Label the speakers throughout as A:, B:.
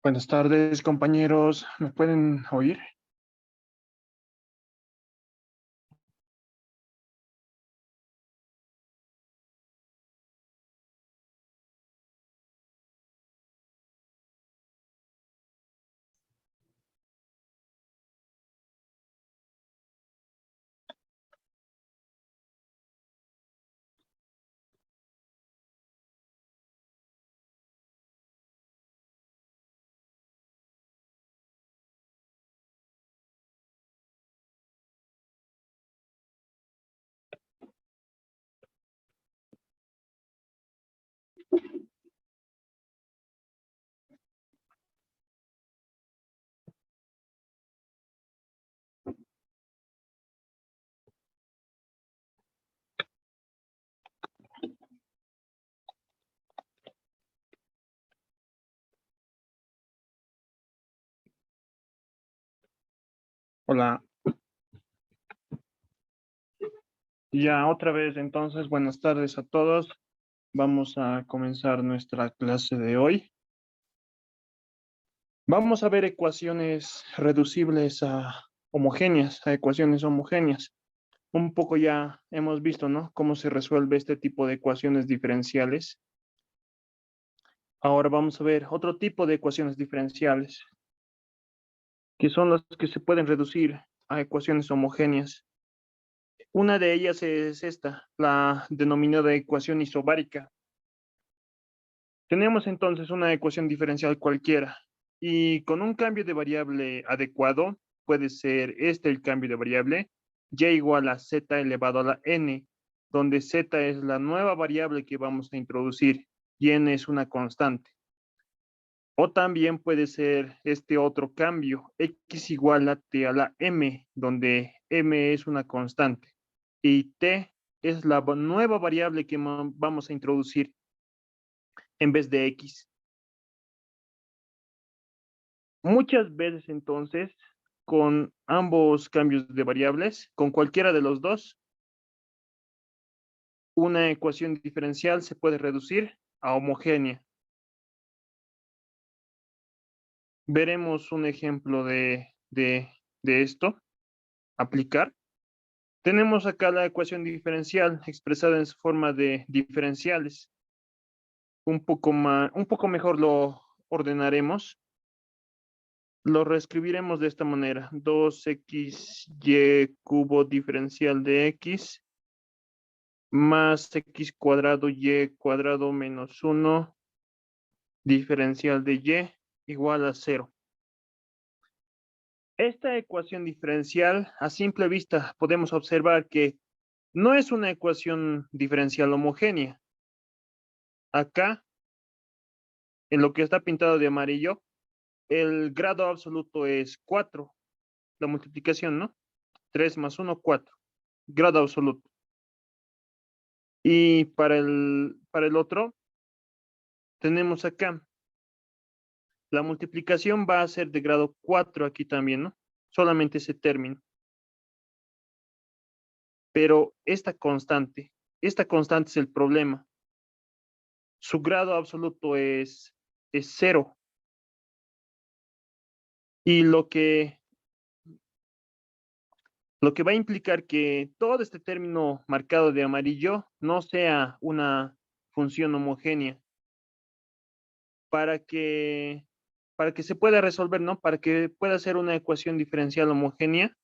A: Buenas tardes, compañeros. ¿Me pueden oír? Hola. Ya otra vez, entonces, buenas tardes a todos. Vamos a comenzar nuestra clase de hoy. Vamos a ver ecuaciones reducibles a homogéneas, a ecuaciones homogéneas. Un poco ya hemos visto, ¿no? Cómo se resuelve este tipo de ecuaciones diferenciales. Ahora vamos a ver otro tipo de ecuaciones diferenciales, que son las que se pueden reducir a ecuaciones homogéneas. Una de ellas es esta, la denominada ecuación isobárica. Tenemos entonces una ecuación diferencial cualquiera y con un cambio de variable adecuado, puede ser este el cambio de variable, y igual a z elevado a la n, donde z es la nueva variable que vamos a introducir y n es una constante. O también puede ser este otro cambio, x igual a t a la m, donde m es una constante y t es la nueva variable que vamos a introducir en vez de x. Muchas veces entonces, con ambos cambios de variables, con cualquiera de los dos, una ecuación diferencial se puede reducir a homogénea. Veremos un ejemplo de esto, aplicar. Tenemos acá la ecuación diferencial expresada en su forma de diferenciales. Un poco mejor lo ordenaremos. Lo reescribiremos de esta manera. 2xy cubo diferencial de x más x cuadrado y cuadrado menos 1 diferencial de y igual a 0. Esta ecuación diferencial, a simple vista, podemos observar que no es una ecuación diferencial homogénea. Acá, en lo que está pintado de amarillo, el grado absoluto es 4. La multiplicación, ¿no? 3 más 1, 4. Grado absoluto. Y para el otro, tenemos acá, la multiplicación va a ser de grado 4 aquí también, ¿no? Solamente ese término. Pero esta constante es el problema. Su grado absoluto es 0. Y lo que va a implicar que todo este término marcado de amarillo no sea una función homogénea. Para que se pueda resolver, ¿no? Para que pueda ser una ecuación diferencial homogénea,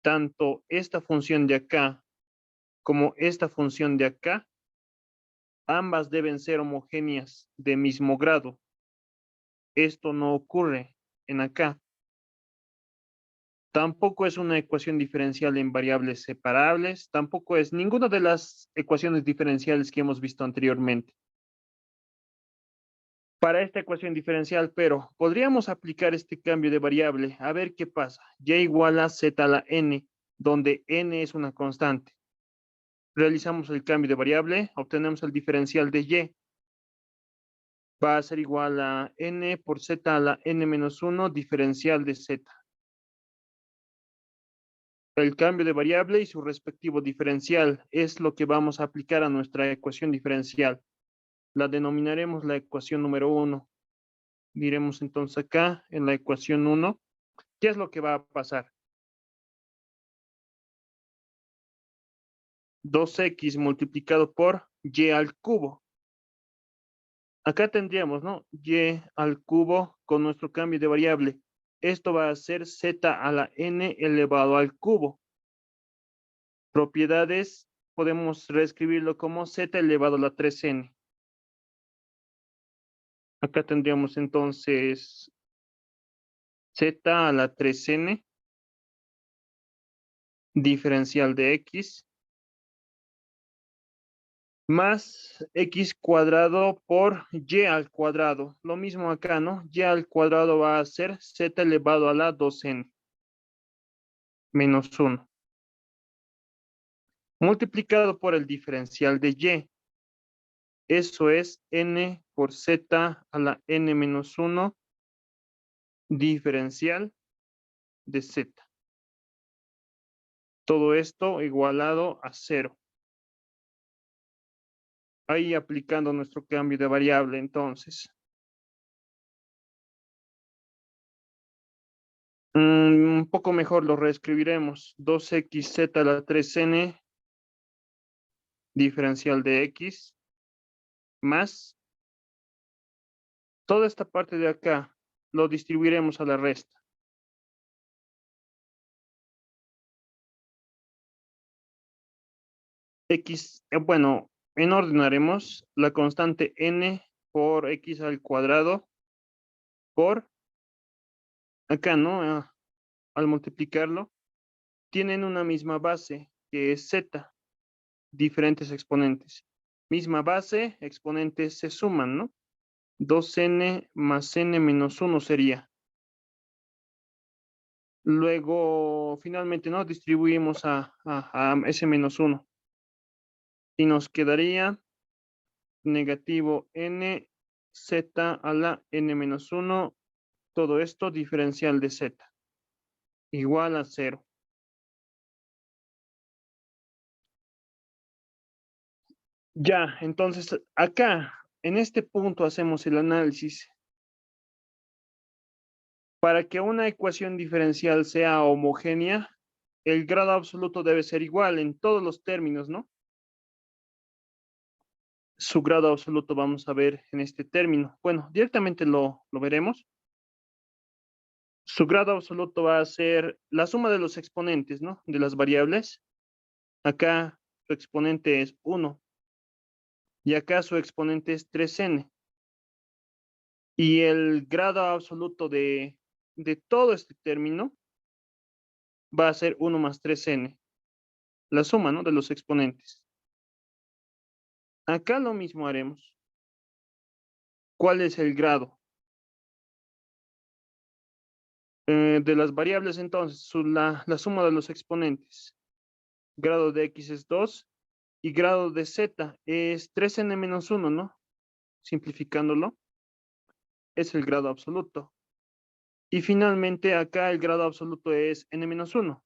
A: tanto esta función de acá como esta función de acá, ambas deben ser homogéneas de mismo grado. Esto no ocurre en acá. Tampoco es una ecuación diferencial en variables separables, tampoco es ninguna de las ecuaciones diferenciales que hemos visto anteriormente. Para esta ecuación diferencial, pero podríamos aplicar este cambio de variable, a ver qué pasa. Y igual a z a la n, donde n es una constante. Realizamos el cambio de variable, obtenemos el diferencial de y. Va a ser igual a n por z a la n menos 1, diferencial de z. El cambio de variable y su respectivo diferencial es lo que vamos a aplicar a nuestra ecuación diferencial. La denominaremos la ecuación número 1. Diremos entonces acá en la ecuación 1, ¿qué es lo que va a pasar? 2x multiplicado por y al cubo. Acá tendríamos, ¿no? Y al cubo con nuestro cambio de variable. Esto va a ser z a la n elevado al cubo. Propiedades, podemos reescribirlo como z elevado a la 3n. Acá tendríamos entonces z a la 3n diferencial de x más x cuadrado por y al cuadrado. Lo mismo acá, ¿no? Y al cuadrado va a ser z elevado a la 2n menos 1. Multiplicado por el diferencial de y. Eso es n por z a la n menos 1 diferencial de z. Todo esto igualado a 0. Ahí aplicando nuestro cambio de variable, entonces. Un poco mejor lo reescribiremos. 2xz a la 3n diferencial de x más toda esta parte de acá lo distribuiremos a la resta. X, bueno, en orden haremos la constante n por x al cuadrado por acá, ¿no? Al multiplicarlo, tienen una misma base que es z, diferentes exponentes. Misma base, exponentes se suman, ¿no? 2n más n menos 1 sería. Luego, finalmente, ¿no? Distribuimos a ese menos 1. Y nos quedaría negativo n z a la n menos 1. Todo esto diferencial de z. Igual a 0. Ya, entonces, acá, en este punto hacemos el análisis. Para que una ecuación diferencial sea homogénea, el grado absoluto debe ser igual en todos los términos, ¿no? Su grado absoluto vamos a ver en este término. Bueno, directamente lo veremos. Su grado absoluto va a ser la suma de los exponentes, ¿no? De las variables. Acá su exponente es 1 y acá su exponente es 3n. Y el grado absoluto de todo este término va a ser 1 más 3n. La suma, ¿no? De los exponentes. Acá lo mismo haremos. ¿Cuál es el grado? De las variables, entonces, la suma de los exponentes. Grado de x es 2 y grado de z es 3n menos 1, ¿no? Simplificándolo, es el grado absoluto. Y finalmente, acá el grado absoluto es n menos 1.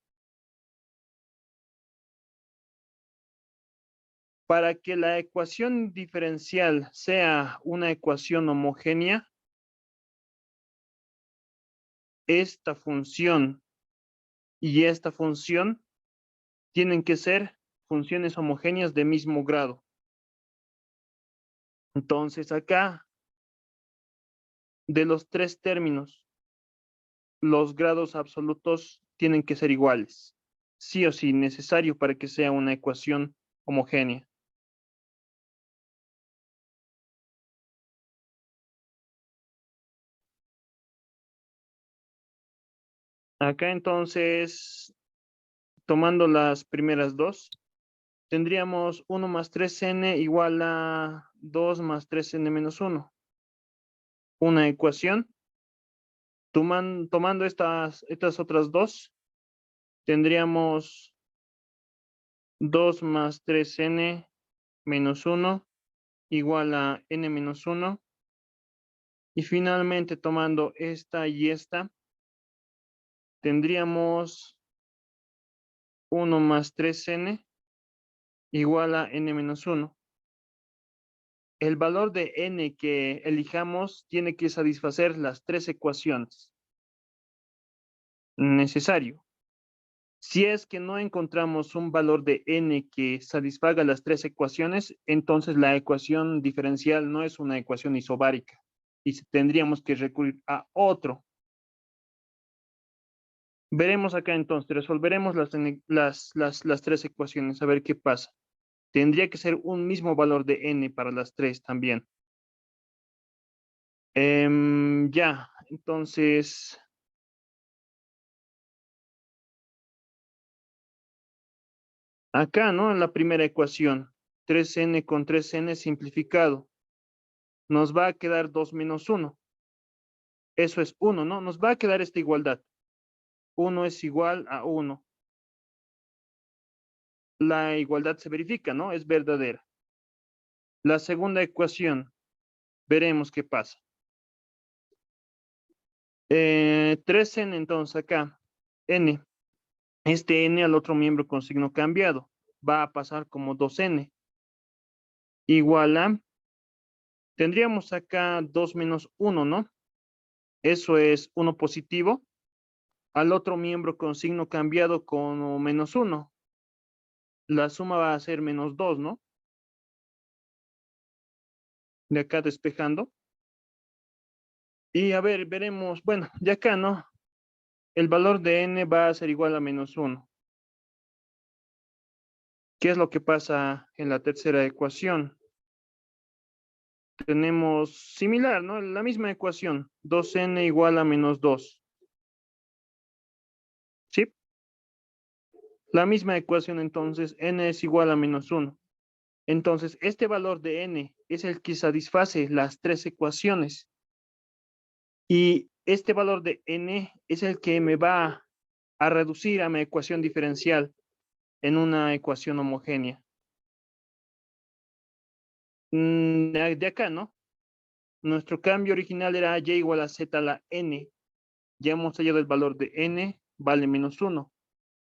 A: Para que la ecuación diferencial sea una ecuación homogénea, esta función y esta función tienen que ser funciones homogéneas de mismo grado. Entonces acá, de los tres términos, los grados absolutos tienen que ser iguales. Sí o sí, necesario para que sea una ecuación homogénea. Acá entonces, tomando las primeras dos, tendríamos 1 más 3n igual a 2 más 3n menos 1. Una ecuación. Tomando estas otras dos, tendríamos 2 más 3n menos 1 igual a n menos 1. Y finalmente, tomando esta y esta, tendríamos 1 más 3n igual a n menos 1. el valor de n que elijamos tiene que satisfacer las tres ecuaciones. Necesario. Si es que no encontramos un valor de n que satisfaga las tres ecuaciones, entonces la ecuación diferencial no es una ecuación isobárica y tendríamos que recurrir a otro. Veremos acá entonces, resolveremos las tres ecuaciones, a ver qué pasa. Tendría que ser un mismo valor de n para las tres también. Ya, entonces, acá, ¿no? En la primera ecuación, 3n con 3n simplificado, nos va a quedar 2 menos 1. Eso es 1, ¿no? Nos va a quedar esta igualdad. 1 es igual a 1. La igualdad se verifica, ¿no? Es verdadera. La segunda ecuación, veremos qué pasa. 3n entonces acá, n. Este n al otro miembro con signo cambiado va a pasar como 2n. Igual a, tendríamos acá 2 menos 1, ¿no? Eso es 1 positivo. Al otro miembro con signo cambiado con menos 1. La suma va a ser menos 2, ¿no? De acá despejando. Y a ver, veremos, bueno, de acá, ¿no? El valor de n va a ser igual a menos 1. ¿Qué es lo que pasa en la tercera ecuación? Tenemos similar, ¿no? La misma ecuación, 2n igual a menos 2. ¿Sí? La misma ecuación entonces, n es igual a menos 1. Entonces, este valor de n es el que satisface las tres ecuaciones. Y este valor de n es el que me va a reducir a mi ecuación diferencial en una ecuación homogénea. De acá, ¿no? Nuestro cambio original era y igual a z a la n. Ya hemos hallado el valor de n, vale menos 1.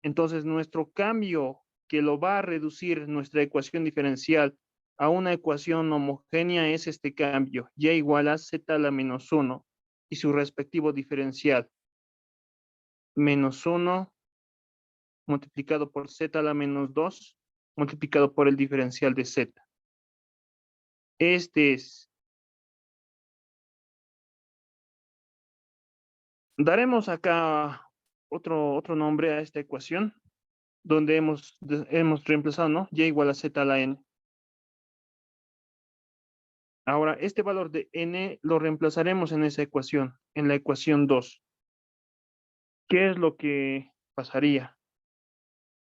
A: Entonces, nuestro cambio que lo va a reducir nuestra ecuación diferencial a una ecuación homogénea es este cambio, y igual a z a la menos 1 y su respectivo diferencial. Menos 1 multiplicado por z a la menos 2 multiplicado por el diferencial de z. Este es. Daremos acá otro nombre a esta ecuación, donde hemos reemplazado, ¿no? Y igual a z a la n. Ahora, este valor de n lo reemplazaremos en esa ecuación, en la ecuación 2. ¿Qué es lo que pasaría?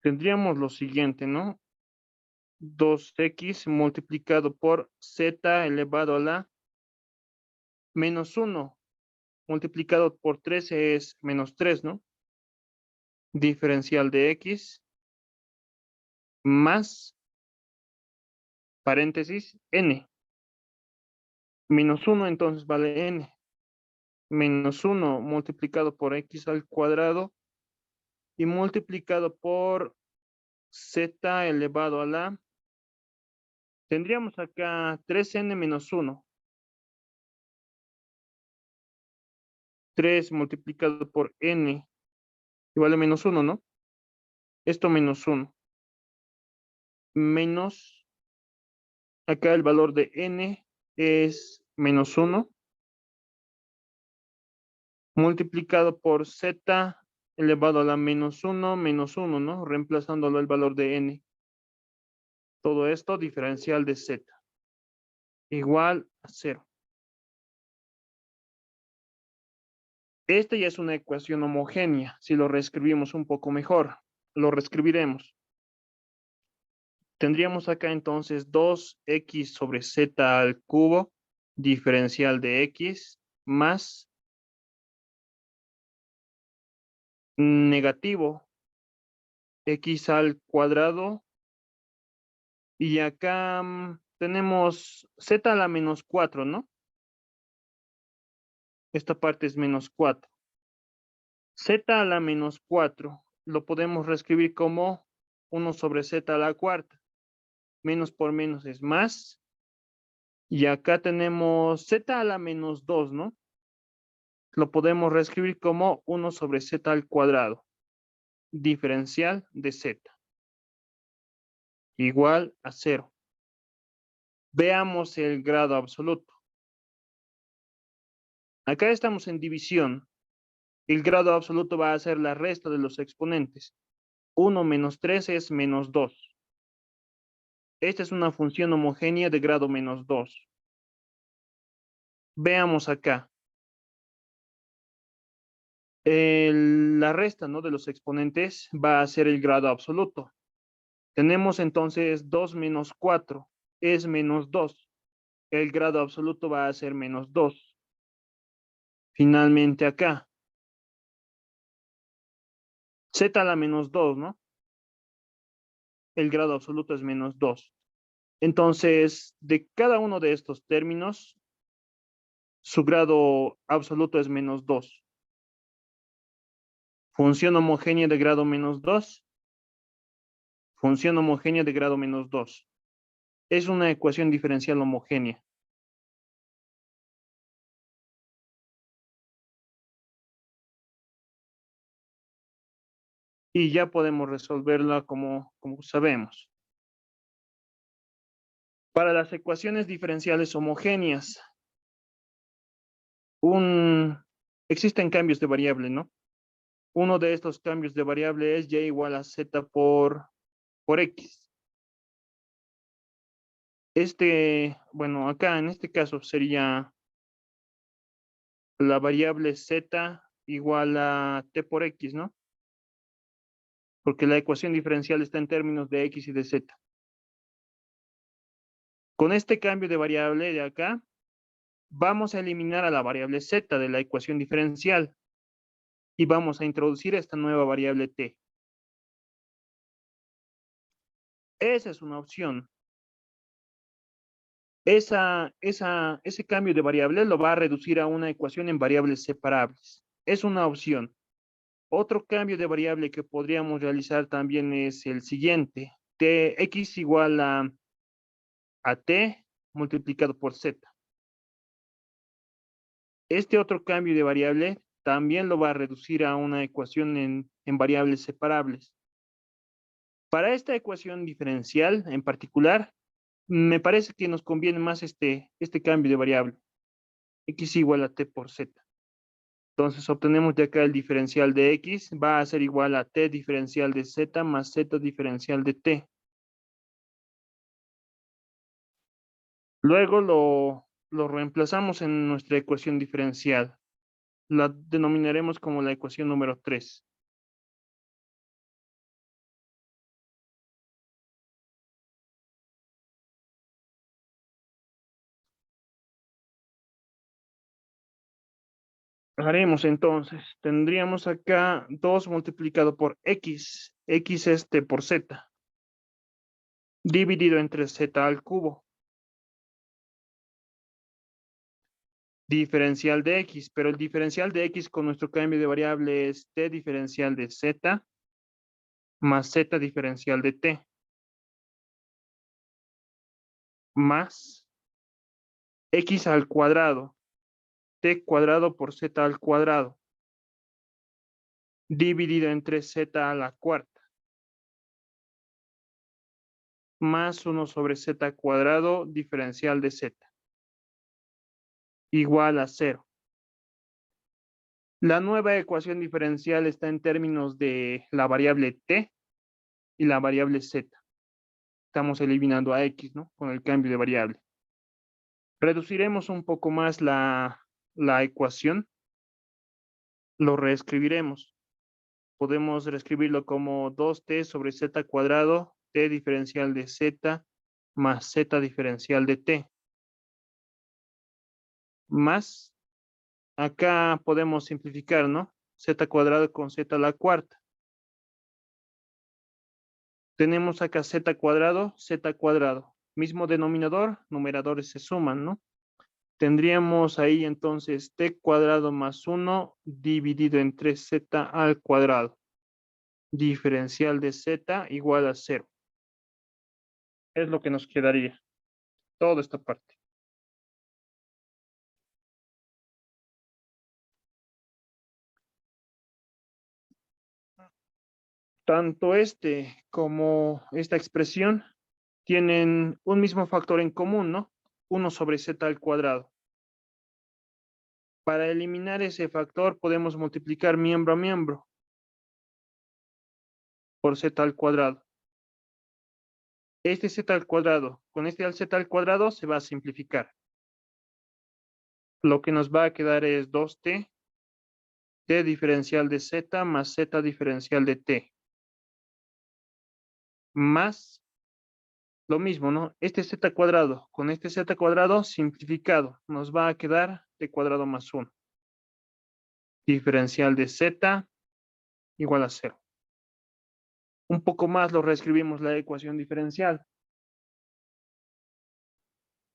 A: Tendríamos lo siguiente, ¿no? 2x multiplicado por z elevado a la menos 1 multiplicado por 13 es menos 3, ¿no? Diferencial de x más paréntesis n. Menos 1 entonces vale n. Menos 1 multiplicado por x al cuadrado y multiplicado por z elevado a la. Tendríamos acá 3n menos 1. 3 multiplicado por n igual a menos 1, ¿no? Esto menos 1. Menos, acá el valor de n es menos 1. Multiplicado por z elevado a la menos 1, ¿no? Reemplazándolo el valor de n. Todo esto diferencial de z. Igual a 0. Esta ya es una ecuación homogénea. Si lo reescribimos un poco mejor, lo reescribiremos. Tendríamos acá entonces 2x sobre z al cubo, diferencial de x, más negativo x al cuadrado. Y acá tenemos z a la menos 4, ¿no? Esta parte es menos 4. Z a la menos 4 lo podemos reescribir como 1 sobre z a la cuarta. Menos por menos es más. Y acá tenemos z a la menos 2, ¿no? Lo podemos reescribir como 1 sobre z al cuadrado, diferencial de z, igual a 0. Veamos el grado absoluto. Acá estamos en división. El grado absoluto va a ser la resta de los exponentes. 1 menos 3 es menos 2. Esta es una función homogénea de grado menos 2. Veamos acá. La resta, ¿no?, de los exponentes va a ser el grado absoluto. Tenemos entonces 2 menos 4 es menos 2. El grado absoluto va a ser menos 2. Finalmente acá. Z a la menos 2, ¿no? El grado absoluto es menos 2. Entonces, de cada uno de estos términos, su grado absoluto es menos 2. Función homogénea de grado menos 2. Función homogénea de grado menos 2. Es una ecuación diferencial homogénea. Y ya podemos resolverla como sabemos. Para las ecuaciones diferenciales homogéneas, existen cambios de variable, ¿no? Uno de estos cambios de variable es y igual a z por x. Bueno, acá en este caso sería la variable z igual a t por x, ¿no? Porque la ecuación diferencial está en términos de x y de z. Con este cambio de variable de acá, vamos a eliminar a la variable z de la ecuación diferencial y vamos a introducir esta nueva variable t. Esa es una opción. Ese cambio de variable lo va a reducir a una ecuación en variables separables. Es una opción. Otro cambio de variable que podríamos realizar también es el siguiente. X igual a t multiplicado por z. Este otro cambio de variable también lo va a reducir a una ecuación en variables separables. Para esta ecuación diferencial en particular, me parece que nos conviene más este cambio de variable. X igual a t por z. Entonces obtenemos de acá el diferencial de x va a ser igual a t diferencial de z más z diferencial de t. Luego lo reemplazamos en nuestra ecuación diferencial. La denominaremos como la ecuación número 3. Haremos entonces, tendríamos acá 2 multiplicado por x, x este por z, dividido entre z al cubo. Diferencial de x, pero el diferencial de x con nuestro cambio de variable es t diferencial de z más z diferencial de t, más x al cuadrado, t cuadrado por z al cuadrado, dividido entre z a la cuarta, más 1 sobre z cuadrado diferencial de z, igual a 0. La nueva ecuación diferencial está en términos de la variable t y la variable z. Estamos eliminando a x, ¿no?, con el cambio de variable. Reduciremos un poco más la ecuación. Lo reescribiremos. Podemos reescribirlo como 2t sobre z cuadrado, t diferencial de z, más z diferencial de t. Más, acá podemos simplificar, ¿no? Z cuadrado con z a la cuarta. Tenemos acá z cuadrado, z cuadrado. Mismo denominador, numeradores se suman, ¿no? Tendríamos ahí entonces t cuadrado más 1 dividido entre z al cuadrado. Diferencial de z igual a 0. Es lo que nos quedaría. Toda esta parte. Tanto este como esta expresión tienen un mismo factor en común, ¿no? 1 sobre z al cuadrado. Para eliminar ese factor podemos multiplicar miembro a miembro por z al cuadrado. Este z al cuadrado con este al z al cuadrado se va a simplificar. Lo que nos va a quedar es 2t, t diferencial de z más z diferencial de t. Más lo mismo, ¿no? Este z cuadrado con este z cuadrado simplificado nos va a quedar t cuadrado más 1. Diferencial de z igual a 0. Un poco más lo reescribimos la ecuación diferencial.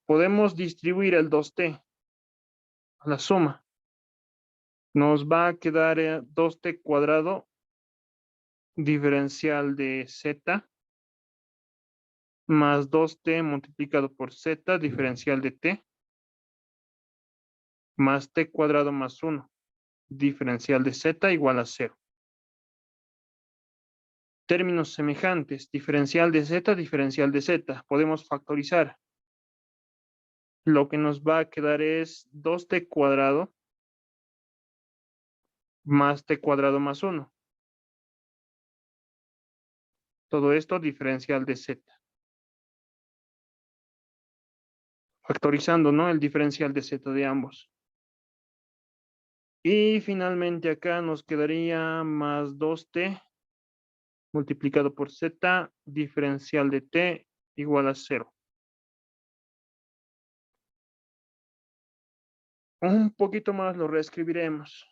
A: Podemos distribuir el 2t a la suma. Nos va a quedar 2t cuadrado diferencial de z más 2t multiplicado por z diferencial de t más t cuadrado más 1 diferencial de z igual a 0. Términos semejantes, diferencial de z, diferencial de z. Podemos factorizar. Lo que nos va a quedar es 2t cuadrado más t cuadrado más 1. Todo esto diferencial de z. Factorizando, ¿no? El diferencial de z de ambos. Y finalmente acá nos quedaría más 2t multiplicado por z diferencial de t igual a 0. Un poquito más lo reescribiremos.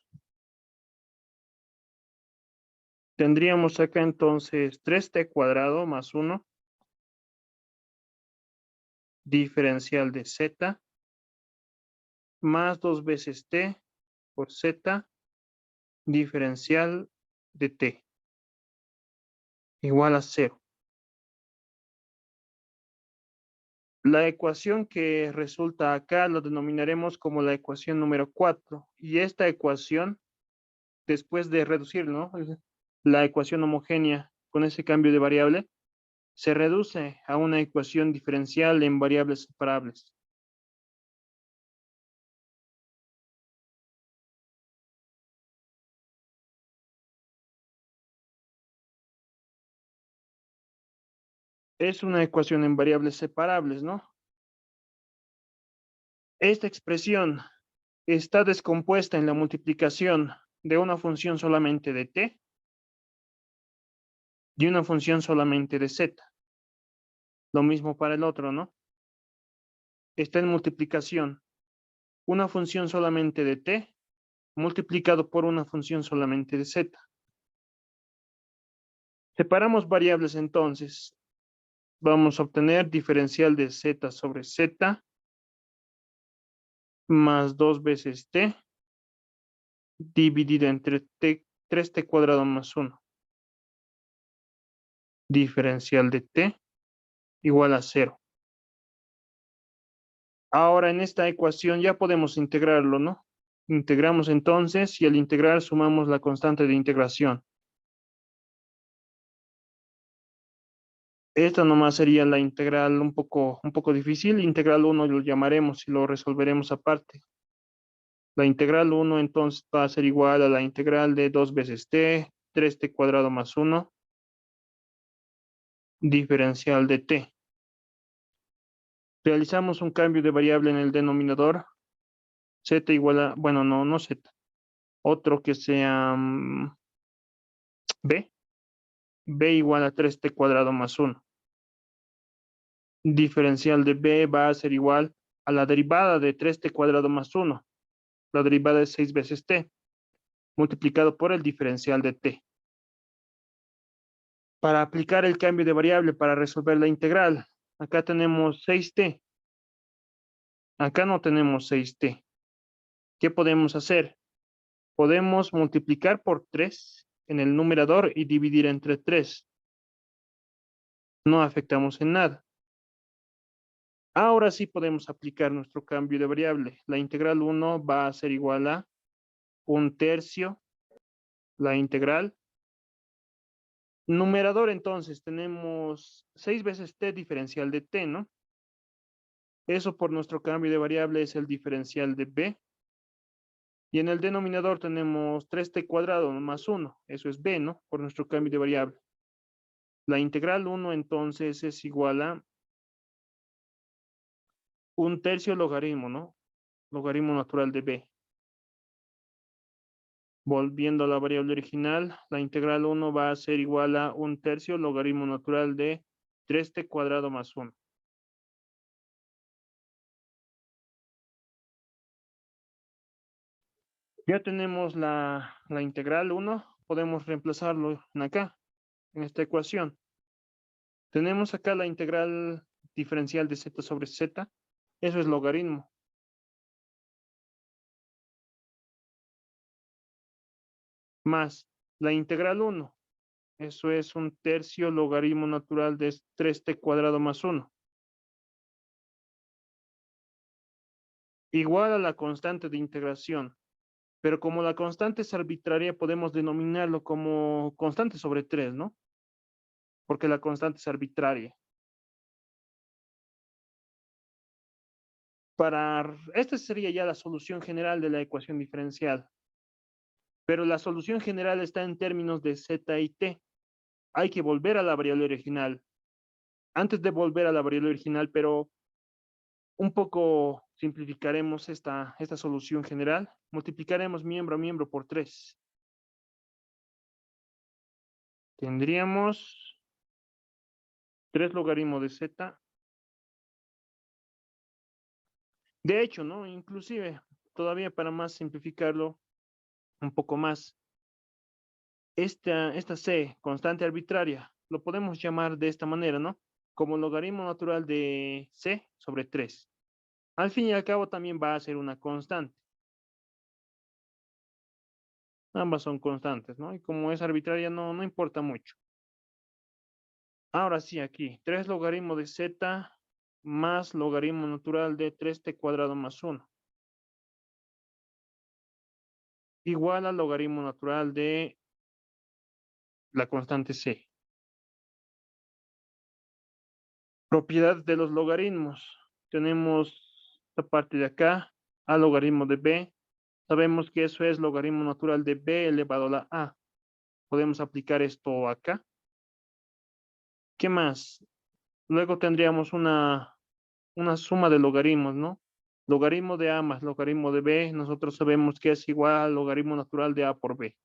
A: Tendríamos acá entonces 3t cuadrado más 1 diferencial de z más 2 veces t por z diferencial de t igual a 0. La ecuación que resulta acá la denominaremos como la ecuación número 4. Y esta ecuación, después de reducir, ¿no? La ecuación homogénea con ese cambio de variable, se reduce a una ecuación diferencial en variables separables. Es una ecuación en variables separables, ¿no? Esta expresión está descompuesta en la multiplicación de una función solamente de t y una función solamente de z. Lo mismo para el otro, ¿no? Está en multiplicación una función solamente de t multiplicado por una función solamente de z. Separamos variables entonces. Vamos a obtener diferencial de z sobre z más 2 veces t dividido entre t, 3t cuadrado más 1. Diferencial de t igual a 0. Ahora en esta ecuación ya podemos integrarlo, ¿no? Integramos entonces y al integrar sumamos la constante de integración. Esta nomás sería la integral un poco difícil. Integral 1 lo llamaremos y lo resolveremos aparte. La integral 1 entonces va a ser igual a la integral de 2 veces t, 3t cuadrado más 1, diferencial de t. Realizamos un cambio de variable en el denominador. Z igual a, bueno, no z. Otro que sea b. B igual a 3t cuadrado más 1. Diferencial de b va a ser igual a la derivada de 3t cuadrado más 1. La derivada es 6 veces t, multiplicado por el diferencial de t. Para aplicar el cambio de variable para resolver la integral, acá tenemos 6t. Acá no tenemos 6t. ¿Qué podemos hacer? Podemos multiplicar por 3 en el numerador y dividir entre 3. No afectamos en nada. Ahora sí podemos aplicar nuestro cambio de variable. La integral 1 va a ser igual a 1/3 la integral Numerador, entonces, tenemos 6 veces t diferencial de t, ¿no? Eso por nuestro cambio de variable es el diferencial de b. Y en el denominador tenemos 3t cuadrado más 1. Eso es b, ¿no? Por nuestro cambio de variable. La integral 1, entonces, es igual a 1/3 logaritmo, ¿no? Logaritmo natural de b. Volviendo a la variable original, la integral 1 va a ser igual a 1/3 logaritmo natural de 3t cuadrado más 1. Ya tenemos la integral 1, podemos reemplazarlo en acá, en esta ecuación. Tenemos acá la integral diferencial de z sobre z, eso es logaritmo. Más la integral 1, eso es 1/3 logaritmo natural de 3t cuadrado más 1. Igual a la constante de integración. Pero como la constante es arbitraria, podemos denominarlo como constante sobre 3, ¿no? Porque la constante es arbitraria. Esta sería ya la solución general de la ecuación diferencial. Pero la solución general está en términos de z y t. Hay que volver a la variable original. Antes de volver a la variable original, pero un poco simplificaremos esta solución general. Multiplicaremos miembro a miembro por 3. Tendríamos 3 logaritmos de z. De hecho, ¿no? Inclusive, todavía para más simplificarlo un poco más, esta c, constante arbitraria, lo podemos llamar de esta manera, ¿no? Como logaritmo natural de c sobre 3. Al fin y al cabo también va a ser una constante. Ambas son constantes, ¿no? Y como es arbitraria, no importa mucho. Ahora sí, aquí, 3 logaritmos de z más logaritmo natural de 3t cuadrado más 1. Igual al logaritmo natural de la constante c. Propiedad de los logaritmos. Tenemos esta parte de acá, a logaritmo de b. Sabemos que eso es logaritmo natural de b elevado a la a. Podemos aplicar esto acá. ¿Qué más? Luego tendríamos una suma de logaritmos, ¿no? Logaritmo de a más logaritmo de b, nosotros sabemos que es igual al logaritmo natural de a por b.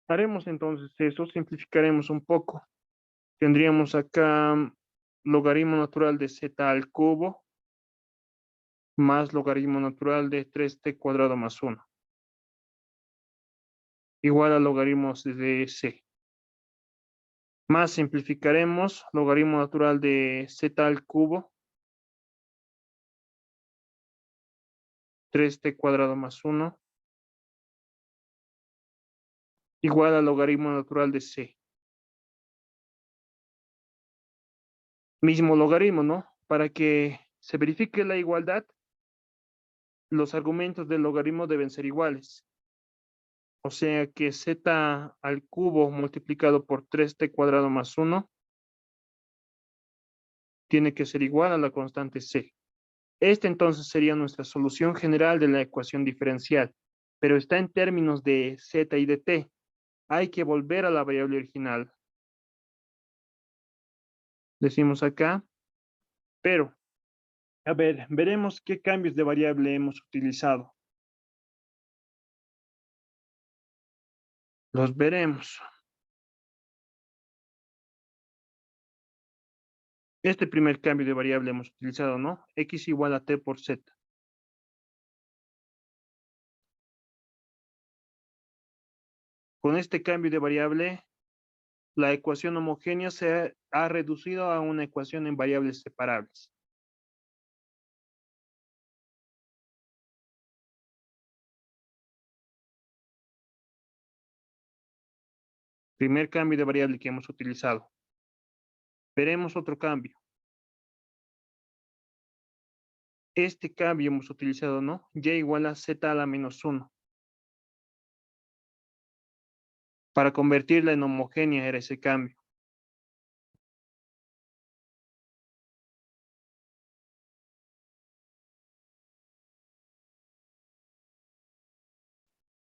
A: Haremos entonces eso, simplificaremos un poco. Tendríamos acá logaritmo natural de z al cubo más logaritmo natural de 3t cuadrado más 1. Igual a logaritmos de c. Más simplificaremos logaritmo natural de z al cubo 3t cuadrado más 1 igual al logaritmo natural de c. Mismo logaritmo, ¿no? Para que se verifique la igualdad, los argumentos del logaritmo deben ser iguales. O sea que z al cubo multiplicado por 3t cuadrado más 1 tiene que ser igual a la constante c. Esta entonces sería nuestra solución general de la ecuación diferencial, pero está en términos de z y de t. Hay que volver a la variable original. Decimos acá, pero, a ver, veremos qué cambios de variable hemos utilizado. Los veremos. Este primer cambio de variable hemos utilizado, ¿no? X igual a t por z. Con este cambio de variable, la ecuación homogénea se ha reducido a una ecuación en variables separables. Primer cambio de variable que hemos utilizado. Veremos otro cambio. Este cambio hemos utilizado, ¿no? Y igual a z a la menos 1. Para convertirla en homogénea era ese cambio.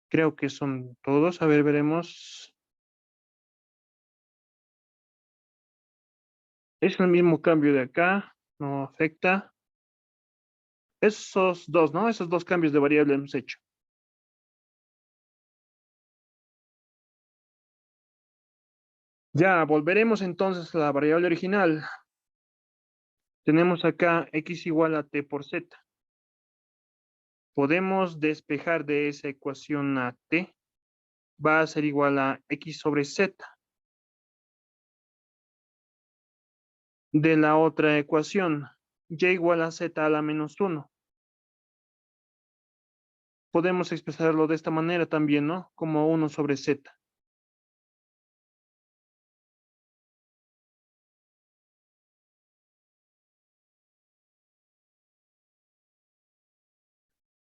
A: Creo que son todos. A ver, veremos. Es el mismo cambio de acá. No afecta. Esos dos, ¿no? Esos dos cambios de variable hemos hecho. Ya, volveremos entonces a la variable original. Tenemos acá x igual a t por z. Podemos despejar de esa ecuación a t. Va a ser igual a x sobre z. De la otra ecuación, y igual a z a la menos 1. Podemos expresarlo de esta manera también, ¿no? Como 1 sobre z.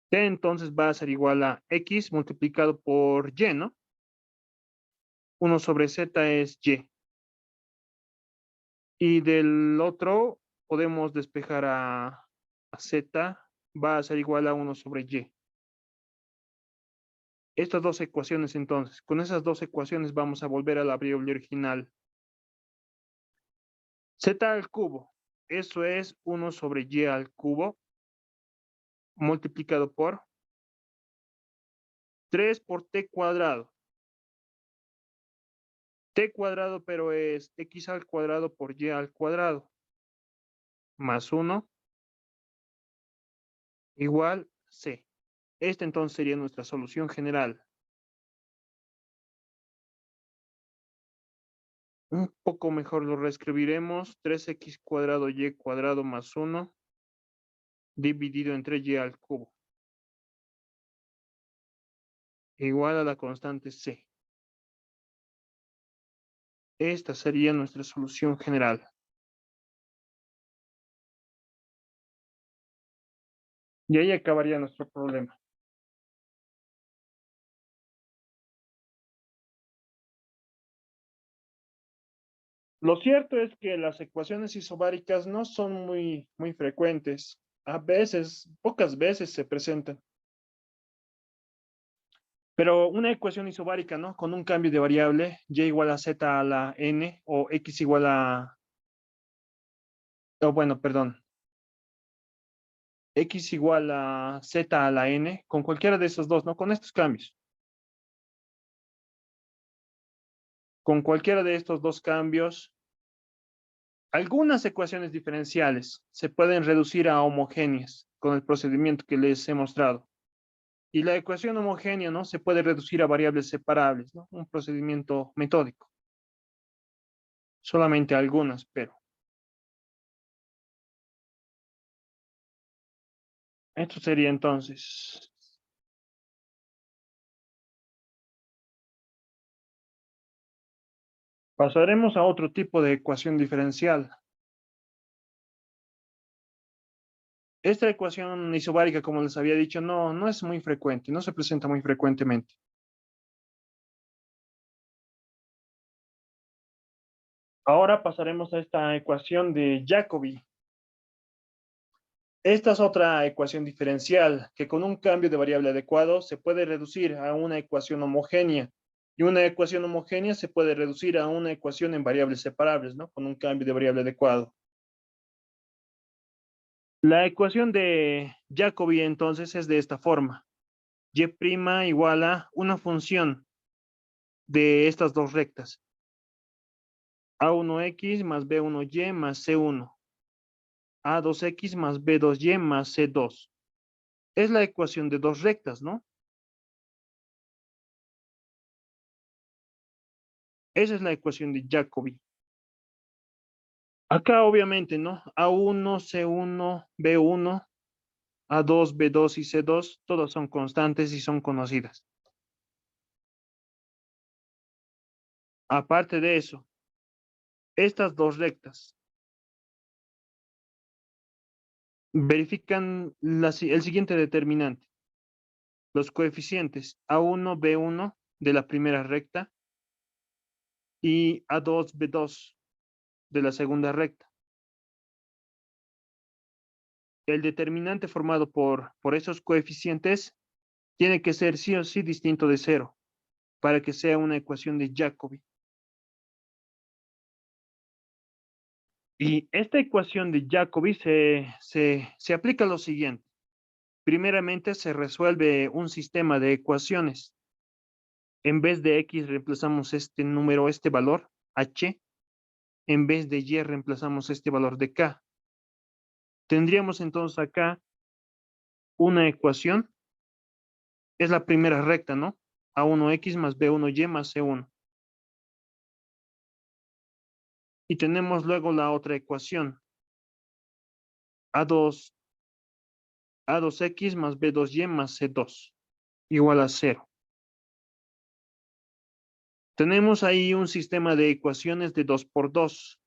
A: T entonces va a ser igual a x multiplicado por y, ¿no? 1 sobre z es y. Y del otro podemos despejar a z, va a ser igual a 1 sobre y. Estas dos ecuaciones entonces, con esas dos ecuaciones vamos a volver a la variable original. Z al cubo, eso es 1 sobre y al cubo, multiplicado por 3 por t cuadrado. T cuadrado, pero es x al cuadrado por y al cuadrado, más 1 igual c. Esta entonces sería nuestra solución general. Un poco mejor lo reescribiremos. 3x cuadrado y cuadrado más 1 dividido entre y al cubo. Igual a la constante c. Esta sería nuestra solución general. Y ahí acabaría nuestro problema. Lo cierto es que las ecuaciones isobáricas no son muy frecuentes. A veces, pocas veces se presentan. Pero una ecuación isobárica, ¿no? Con un cambio de variable, y igual a z a la n, o x igual a, o bueno, perdón, x igual a z a la n, con cualquiera de esos dos, ¿no? Con estos cambios. Con cualquiera de estos dos cambios, algunas ecuaciones diferenciales se pueden reducir a homogéneas con el procedimiento que les he mostrado. Y la ecuación homogénea, ¿no? Se puede reducir a variables separables, ¿no? Un procedimiento metódico. Solamente algunas, pero esto sería entonces. Pasaremos a otro tipo de ecuación diferencial. Esta ecuación isobárica, como les había dicho, no es muy frecuente, no se presenta muy frecuentemente. Ahora pasaremos a esta ecuación de Jacobi. Esta es otra ecuación diferencial que con un cambio de variable adecuado se puede reducir a una ecuación homogénea. Y una ecuación homogénea se puede reducir a una ecuación en variables separables, ¿no? Con un cambio de variable adecuado. La ecuación de Jacobi entonces es de esta forma. Y' igual a una función de estas dos rectas. A1x más B1y más C1. A2x más B2y más C2. Es la ecuación de dos rectas, ¿no? Esa es la ecuación de Jacobi. Acá obviamente, ¿no? A1, C1, B1, A2, B2 y C2, todas son constantes y son conocidas. Aparte de eso, estas dos rectas verifican el siguiente determinante. Los coeficientes A1, B1 de la primera recta y A2B2 de la segunda recta. El determinante formado por esos coeficientes tiene que ser sí o sí distinto de cero para que sea una ecuación de Jacobi. Y esta ecuación de Jacobi se aplica a lo siguiente. Primeramente se resuelve un sistema de ecuaciones. En vez de X reemplazamos este número, este valor, H. En vez de Y reemplazamos este valor de K. Tendríamos entonces acá una ecuación. Es la primera recta, ¿no? A1X más B1Y más C1. Y tenemos luego la otra ecuación. A2, A2X más B2Y más C2 igual a 0. Tenemos ahí un sistema de ecuaciones de 2 por 2.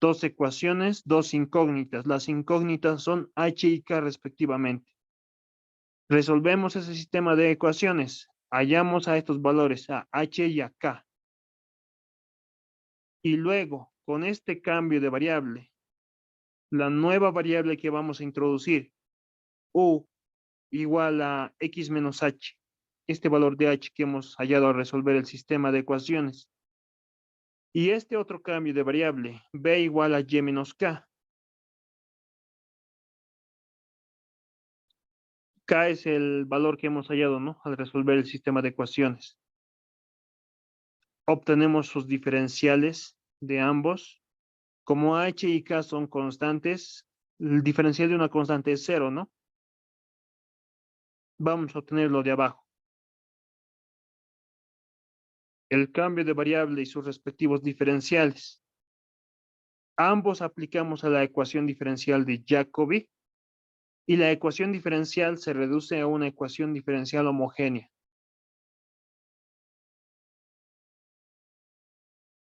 A: Dos ecuaciones, dos incógnitas. Las incógnitas son H y K respectivamente. Resolvemos ese sistema de ecuaciones. Hallamos a estos valores, a H y a K. Y luego, con este cambio de variable, la nueva variable que vamos a introducir, U igual a X menos H. Este valor de H que hemos hallado al resolver el sistema de ecuaciones. Y este otro cambio de variable, B igual a Y menos K. K es el valor que hemos hallado, ¿no? Al resolver el sistema de ecuaciones. Obtenemos sus diferenciales de ambos. Como H y K son constantes, el diferencial de una constante es 0, ¿no? Vamos a obtenerlo de abajo. El cambio de variable y sus respectivos diferenciales. Ambos aplicamos a la ecuación diferencial de Jacobi y la ecuación diferencial se reduce a una ecuación diferencial homogénea.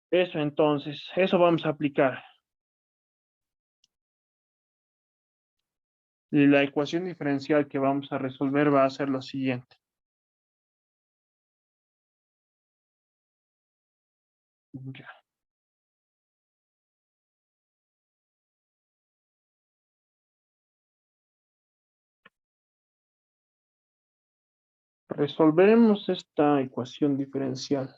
A: Eso entonces, eso vamos a aplicar. Y la ecuación diferencial que vamos a resolver va a ser la siguiente. Ya. Resolveremos esta ecuación diferencial.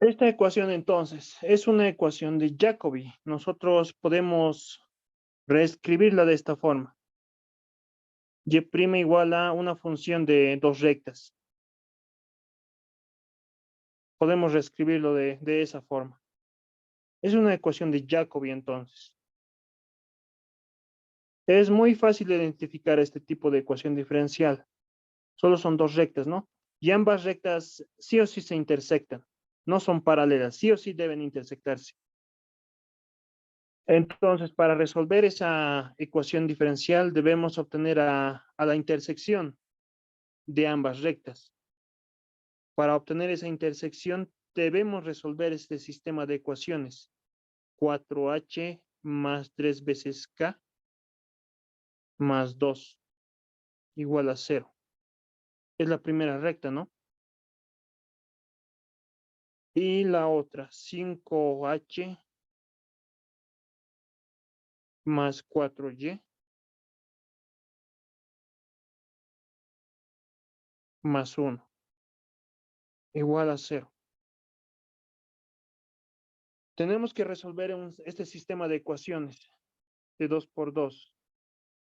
A: Esta ecuación entonces es una ecuación de Jacobi. Nosotros podemos reescribirla de esta forma. Y' igual a una función de dos rectas. Podemos reescribirlo de esa forma. Es una ecuación de Jacobi entonces. Es muy fácil identificar este tipo de ecuación diferencial. Solo son dos rectas, ¿no? Y ambas rectas sí o sí se intersectan. No son paralelas, sí o sí deben intersectarse. Entonces, para resolver esa ecuación diferencial, debemos obtener a la intersección de ambas rectas. Para obtener esa intersección, debemos resolver este sistema de ecuaciones. 4H más 3 veces K más 2 igual a 0. Es la primera recta, ¿no? Y la otra, 5H más 4Y más 1 igual a 0. Tenemos que resolver este sistema de ecuaciones de 2 por 2.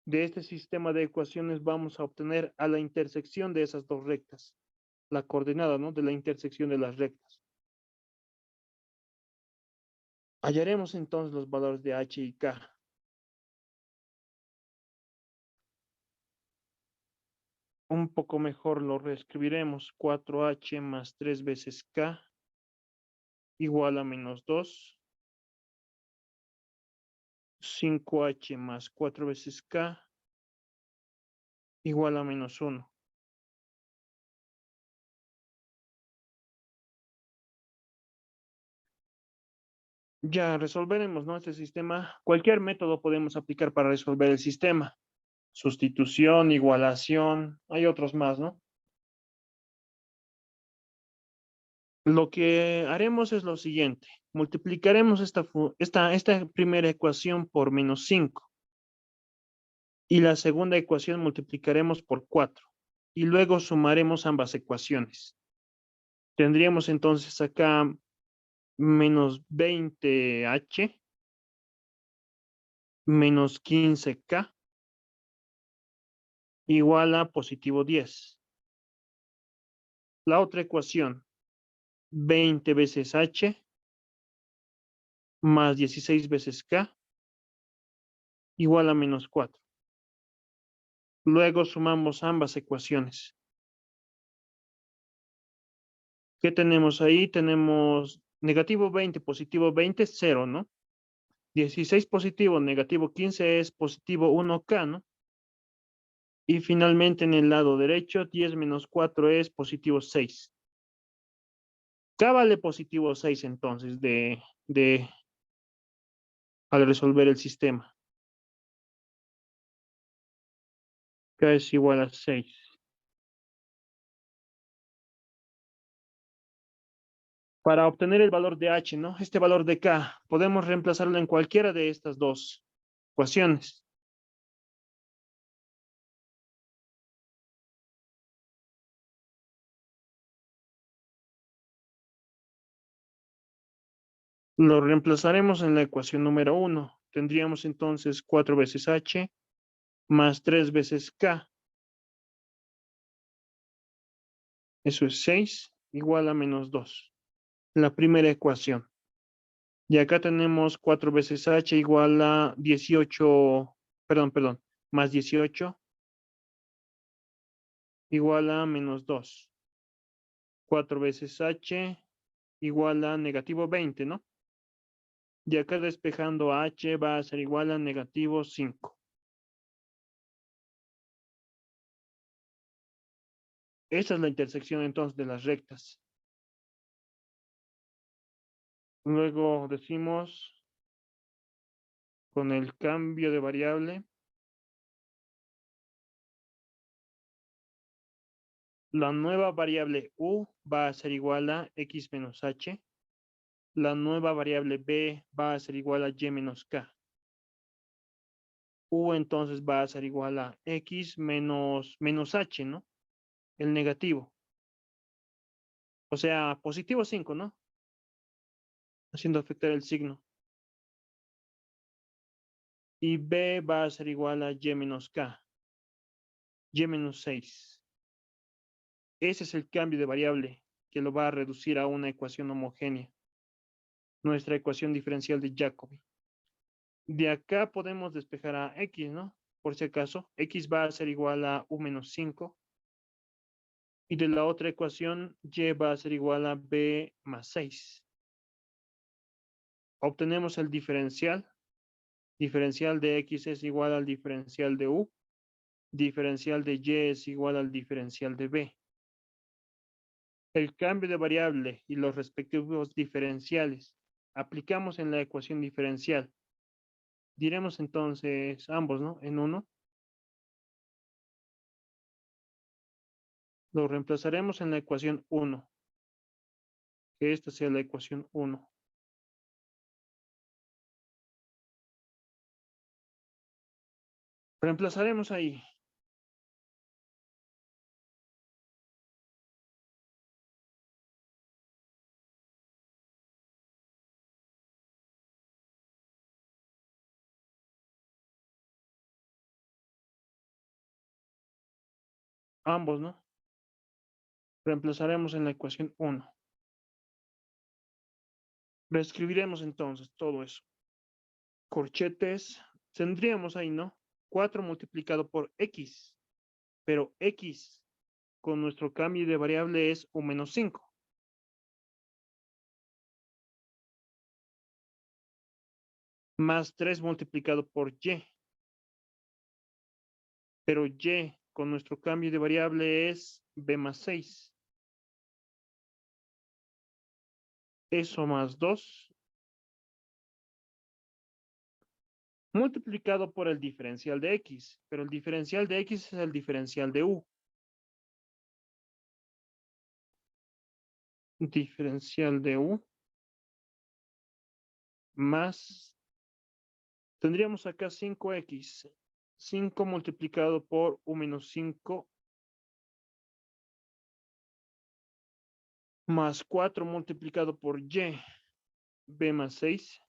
A: De este sistema de ecuaciones vamos a obtener a la intersección de esas dos rectas, la coordenada, ¿no?, de la intersección de las rectas. Hallaremos entonces los valores de H y K. Un poco mejor lo reescribiremos. 4H más 3 veces K igual a menos 2. 5H más 4 veces K igual a menos 1. Ya resolveremos, ¿no?, este sistema. Cualquier método podemos aplicar para resolver el sistema. Sustitución, igualación, hay otros más, ¿no? Lo que haremos es lo siguiente. Multiplicaremos esta primera ecuación por menos 5. Y la segunda ecuación multiplicaremos por 4. Y luego sumaremos ambas ecuaciones. Tendríamos entonces acá menos 20H menos 15K igual a positivo 10. La otra ecuación, 20 veces H más 16 veces K igual a menos 4. Luego sumamos ambas ecuaciones. ¿Qué tenemos ahí? Tenemos negativo 20, positivo 20, 0, ¿no? 16 positivo, negativo 15 es positivo 1K, ¿no? Y finalmente en el lado derecho, 10 menos 4 es positivo 6. K vale positivo 6 entonces al resolver el sistema. K es igual a 6. Para obtener el valor de H, ¿no?, este valor de K, podemos reemplazarlo en cualquiera de estas dos ecuaciones. Lo reemplazaremos en la ecuación número 1. Tendríamos entonces 4 veces H más 3 veces K. Eso es 6 igual a menos 2. La primera ecuación. Y acá tenemos 4 veces H igual a 18, perdón, más 18 igual a menos 2. 4 veces H igual a negativo 20, ¿no? Y acá despejando H va a ser igual a negativo 5. Esa es la intersección entonces de las rectas. Luego decimos con el cambio de variable, la nueva variable U va a ser igual a X menos H. La nueva variable B va a ser igual a Y menos K. U entonces va a ser igual a X menos H, ¿no? El negativo. O sea, positivo 5, ¿no? Haciendo afectar el signo. Y B va a ser igual a Y menos K. Y menos 6. Ese es el cambio de variable que lo va a reducir a una ecuación homogénea. Nuestra ecuación diferencial de Jacobi. De acá podemos despejar a X, ¿no? Por si acaso, X va a ser igual a U menos 5. Y de la otra ecuación, Y va a ser igual a B más 6. Obtenemos el diferencial. Diferencial de X es igual al diferencial de U. Diferencial de Y es igual al diferencial de B. El cambio de variable y los respectivos diferenciales aplicamos en la ecuación diferencial. Diremos entonces ambos, ¿no? En 1. Lo reemplazaremos en la ecuación 1. Que esta sea la ecuación 1. Reemplazaremos ahí. Ambos, ¿no? Reemplazaremos en la ecuación 1. Reescribiremos entonces todo eso. Corchetes, tendríamos ahí, ¿no? 4 multiplicado por x, pero x con nuestro cambio de variable es u menos 5. Más 3 multiplicado por y, pero y con nuestro cambio de variable es b más 6. Eso más 2 multiplicado por el diferencial de x, pero el diferencial de x es el diferencial de u. Diferencial de u más, tendríamos acá 5x, 5 multiplicado por u menos 5 más 4 multiplicado por y, b más 6,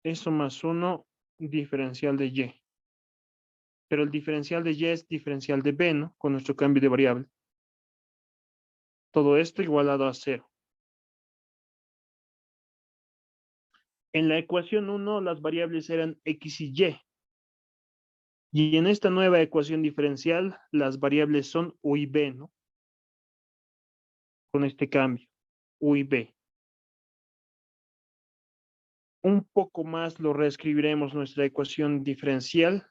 A: eso más 1, diferencial de y. Pero el diferencial de y es diferencial de b, ¿no? Con nuestro cambio de variable. Todo esto igualado a 0. En la ecuación 1, las variables eran x y y. Y en esta nueva ecuación diferencial, las variables son u y b, ¿no? Con este cambio, u y b. Un poco más lo reescribiremos nuestra ecuación diferencial.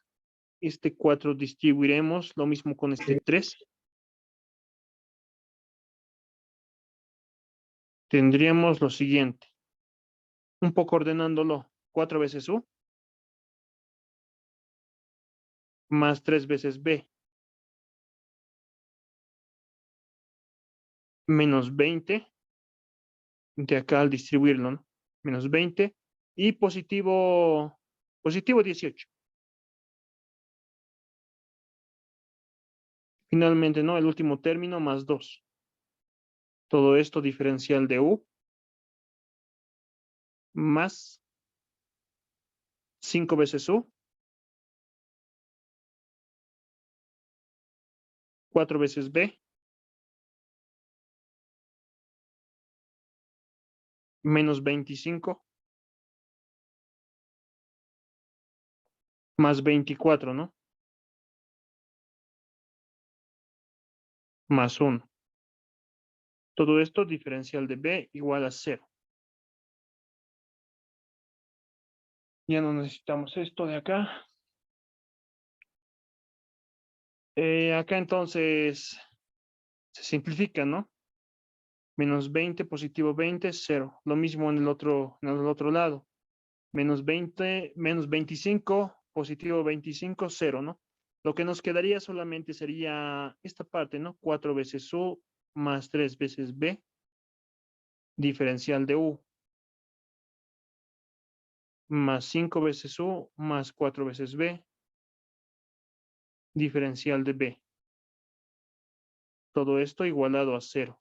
A: Este 4 distribuiremos, lo mismo con este 3. Tendríamos lo siguiente. Un poco ordenándolo. 4 veces u más 3 veces b menos 20 de acá al distribuirlo, ¿no? Menos 20 y positivo 18. Finalmente, ¿no? El último término más 2. Todo esto diferencial de u más 5 veces u, 4 veces b, menos 25, más 24, ¿no? Más 1. Todo esto diferencial de b igual a 0. Ya no necesitamos esto de acá. Acá entonces se simplifica, ¿no? Menos 20, positivo 20, 0. Lo mismo en el otro lado. Menos 20, menos 25, positivo 25, 0, ¿no? Lo que nos quedaría solamente sería esta parte, ¿no? 4 veces u más 3 veces b, diferencial de u, más 5 veces u más 4 veces b, diferencial de b. Todo esto igualado a 0.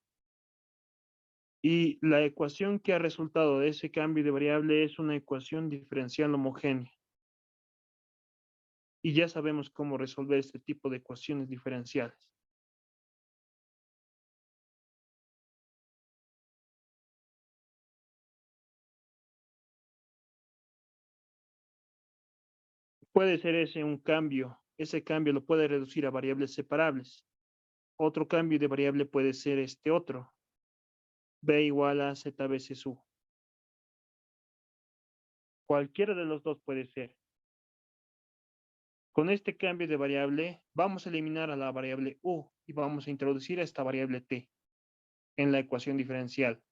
A: Y la ecuación que ha resultado de ese cambio de variable es una ecuación diferencial homogénea. Y ya sabemos cómo resolver este tipo de ecuaciones diferenciales. Puede ser ese un cambio. Ese cambio lo puede reducir a variables separables. Otro cambio de variable puede ser este otro. B igual a z veces u. Cualquiera de los dos puede ser. Con este cambio de variable, vamos a eliminar a la variable u y vamos a introducir a esta variable t en la ecuación diferencial.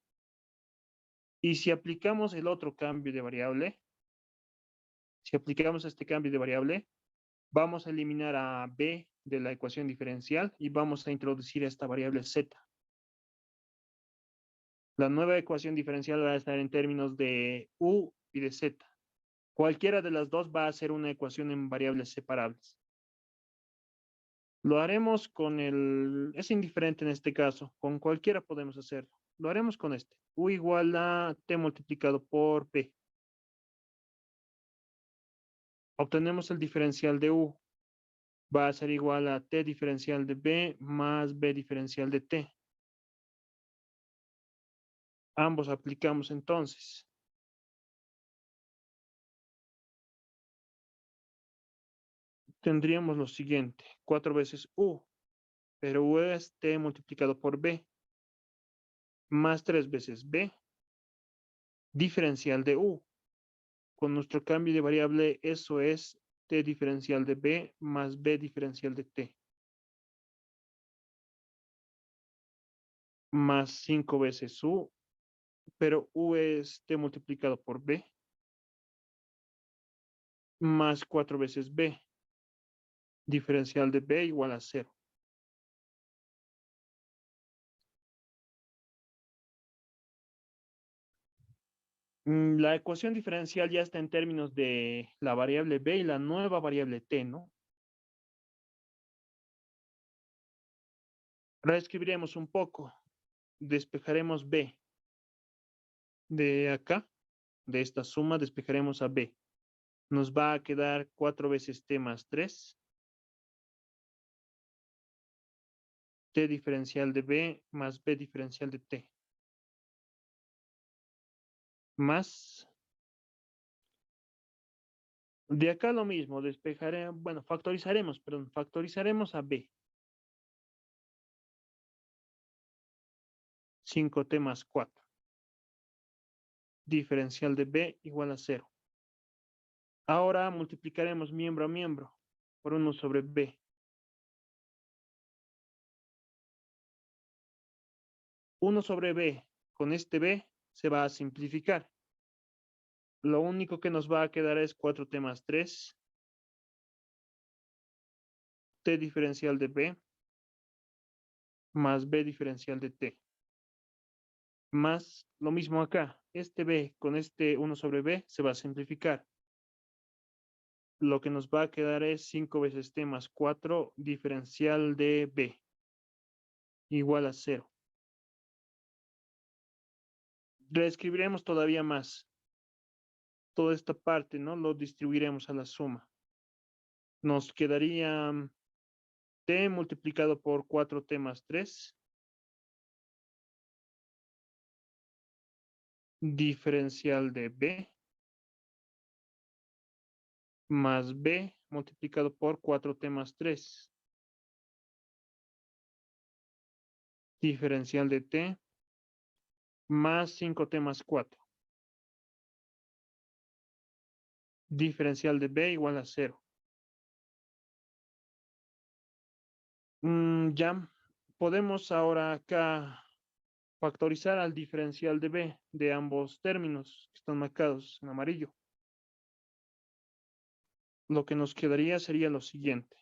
A: Y si aplicamos el otro cambio de variable, si aplicamos este cambio de variable, vamos a eliminar a b de la ecuación diferencial y vamos a introducir esta variable z. La nueva ecuación diferencial va a estar en términos de u y de z. Cualquiera de las dos va a ser una ecuación en variables separables. Lo haremos con es indiferente en este caso, con cualquiera podemos hacerlo. Lo haremos con este, u igual a t multiplicado por b. Obtenemos el diferencial de u, va a ser igual a t diferencial de b más b diferencial de t. Ambos aplicamos entonces. Tendríamos lo siguiente, 4 veces u, pero u es t multiplicado por b, más 3 veces b, diferencial de u. Con nuestro cambio de variable, eso es t diferencial de b más b diferencial de t. Más 5 veces u, pero u es t multiplicado por b, más 4 veces b, diferencial de b igual a 0. La ecuación diferencial ya está en términos de la variable b y la nueva variable t, ¿no? Reescribiremos un poco. Despejaremos b. De acá, de esta suma, despejaremos a b. Nos va a quedar 4 veces t más 3. T diferencial de b más b diferencial de t. Más. De acá lo mismo, bueno, factorizaremos a b. 5t más 4. Diferencial de b igual a 0. Ahora multiplicaremos miembro a miembro por 1 sobre b. 1 sobre b, con este b se va a simplificar. Lo único que nos va a quedar es 4t más 3. T diferencial de b más b diferencial de t. Más lo mismo acá. Este b con este 1 sobre b se va a simplificar. Lo que nos va a quedar es 5 veces t más 4 diferencial de b igual a 0. Reescribiremos todavía más. Toda esta parte, ¿no? Lo distribuiremos a la suma. Nos quedaría t multiplicado por 4t más 3 diferencial de b más b multiplicado por 4t más 3 diferencial de t más 5t más 4 diferencial de b igual a 0. Ya podemos ahora acá factorizar al diferencial de b de ambos términos que están marcados en amarillo. Lo que nos quedaría sería lo siguiente.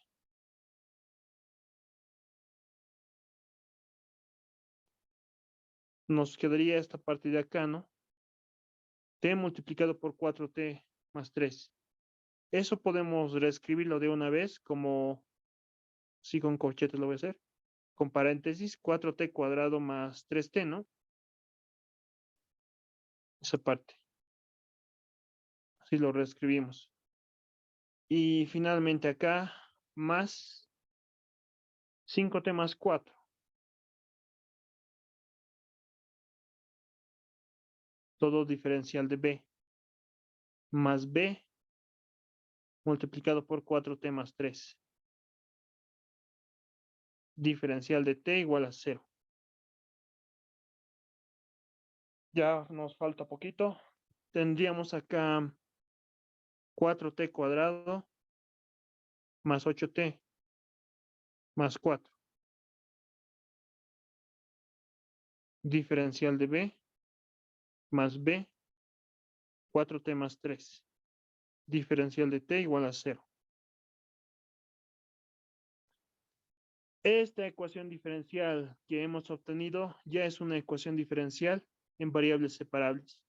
A: Nos quedaría esta parte de acá, ¿no? T multiplicado por 4t más 3. Eso podemos reescribirlo de una vez como, sí, con corchetes lo voy a hacer, con paréntesis, 4t cuadrado más 3t, ¿no? Esa parte. Así lo reescribimos. Y finalmente acá, más 5t más 4. Todo diferencial de b. Más b multiplicado por 4t más 3. Diferencial de t igual a 0. Ya nos falta poquito. Tendríamos acá 4t cuadrado más 8t más 4. Diferencial de b más b, 4t más 3. Diferencial de t igual a 0. Esta ecuación diferencial que hemos obtenido ya es una ecuación diferencial en variables separables.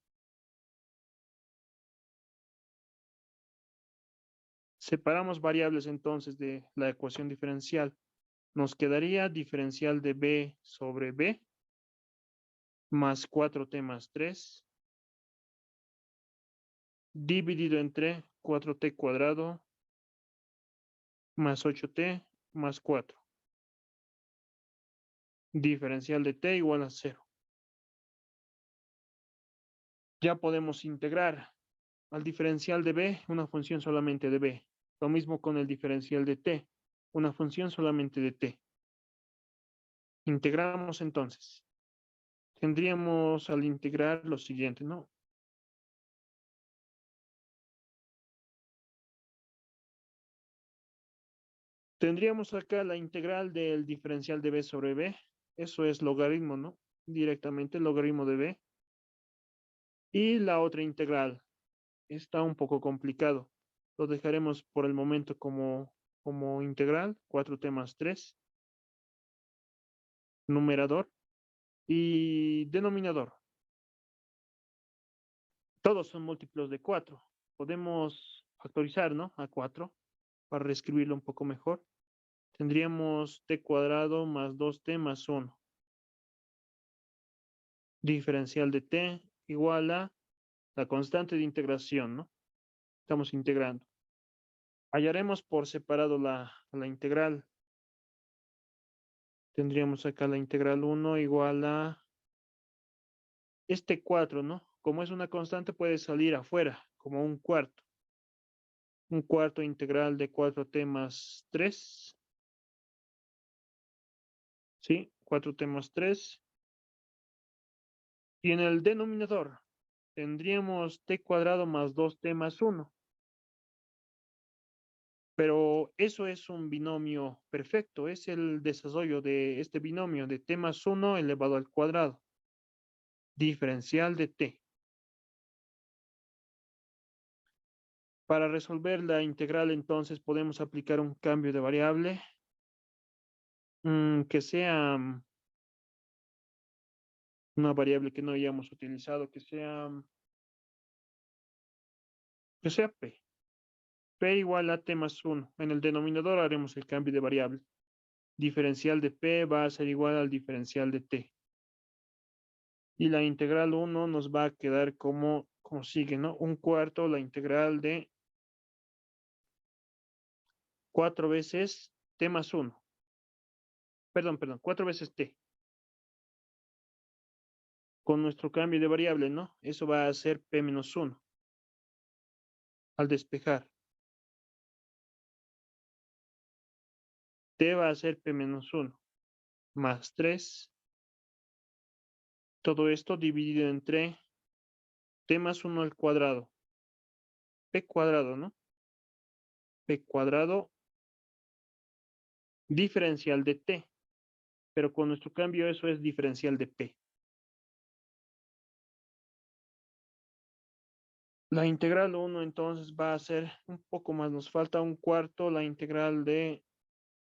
A: Separamos variables entonces de la ecuación diferencial. Nos quedaría diferencial de b sobre b más 4t más 3 dividido entre 4t cuadrado más 8t más 4. Diferencial de t igual a 0. Ya podemos integrar al diferencial de b una función solamente de b. Lo mismo con el diferencial de t, una función solamente de t. Integramos entonces. Tendríamos al integrar lo siguiente, ¿no? Tendríamos acá la integral del diferencial de b sobre b. Eso es logaritmo, ¿no? Directamente logaritmo de b. Y la otra integral. Está un poco complicado. Lo dejaremos por el momento como integral, 4t más 3, numerador y denominador. Todos son múltiplos de 4. Podemos factorizar, ¿no? A 4 para reescribirlo un poco mejor. Tendríamos t cuadrado más 2t más 1. Diferencial de t igual a la constante de integración, ¿no? Estamos integrando. Hallaremos por separado la integral. Tendríamos acá la integral 1 igual a este 4, ¿no? Como es una constante puede salir afuera, como un cuarto. Un cuarto integral de 4t más 3. ¿Sí? 4t más 3. Y en el denominador tendríamos t cuadrado más 2t más 1. Pero eso es un binomio perfecto. Es el desarrollo de este binomio de t más 1 elevado al cuadrado. Diferencial de t. Para resolver la integral, entonces, podemos aplicar un cambio de variable que sea una variable que no hayamos utilizado, que sea p. P igual a t más 1. En el denominador haremos el cambio de variable. Diferencial de p va a ser igual al diferencial de t. Y la integral 1 nos va a quedar como sigue, ¿no? Un cuarto la integral de 4 veces t más 1. Perdón, 4 veces t. Con nuestro cambio de variable, ¿no? Eso va a ser p menos 1. Al despejar. T va a ser p menos 1. Más 3. Todo esto dividido entre t más 1 al cuadrado. P cuadrado, ¿no? P cuadrado diferencial de t. Pero con nuestro cambio eso es diferencial de p. La integral 1 entonces va a ser un poco más. Nos falta un cuarto. La integral de...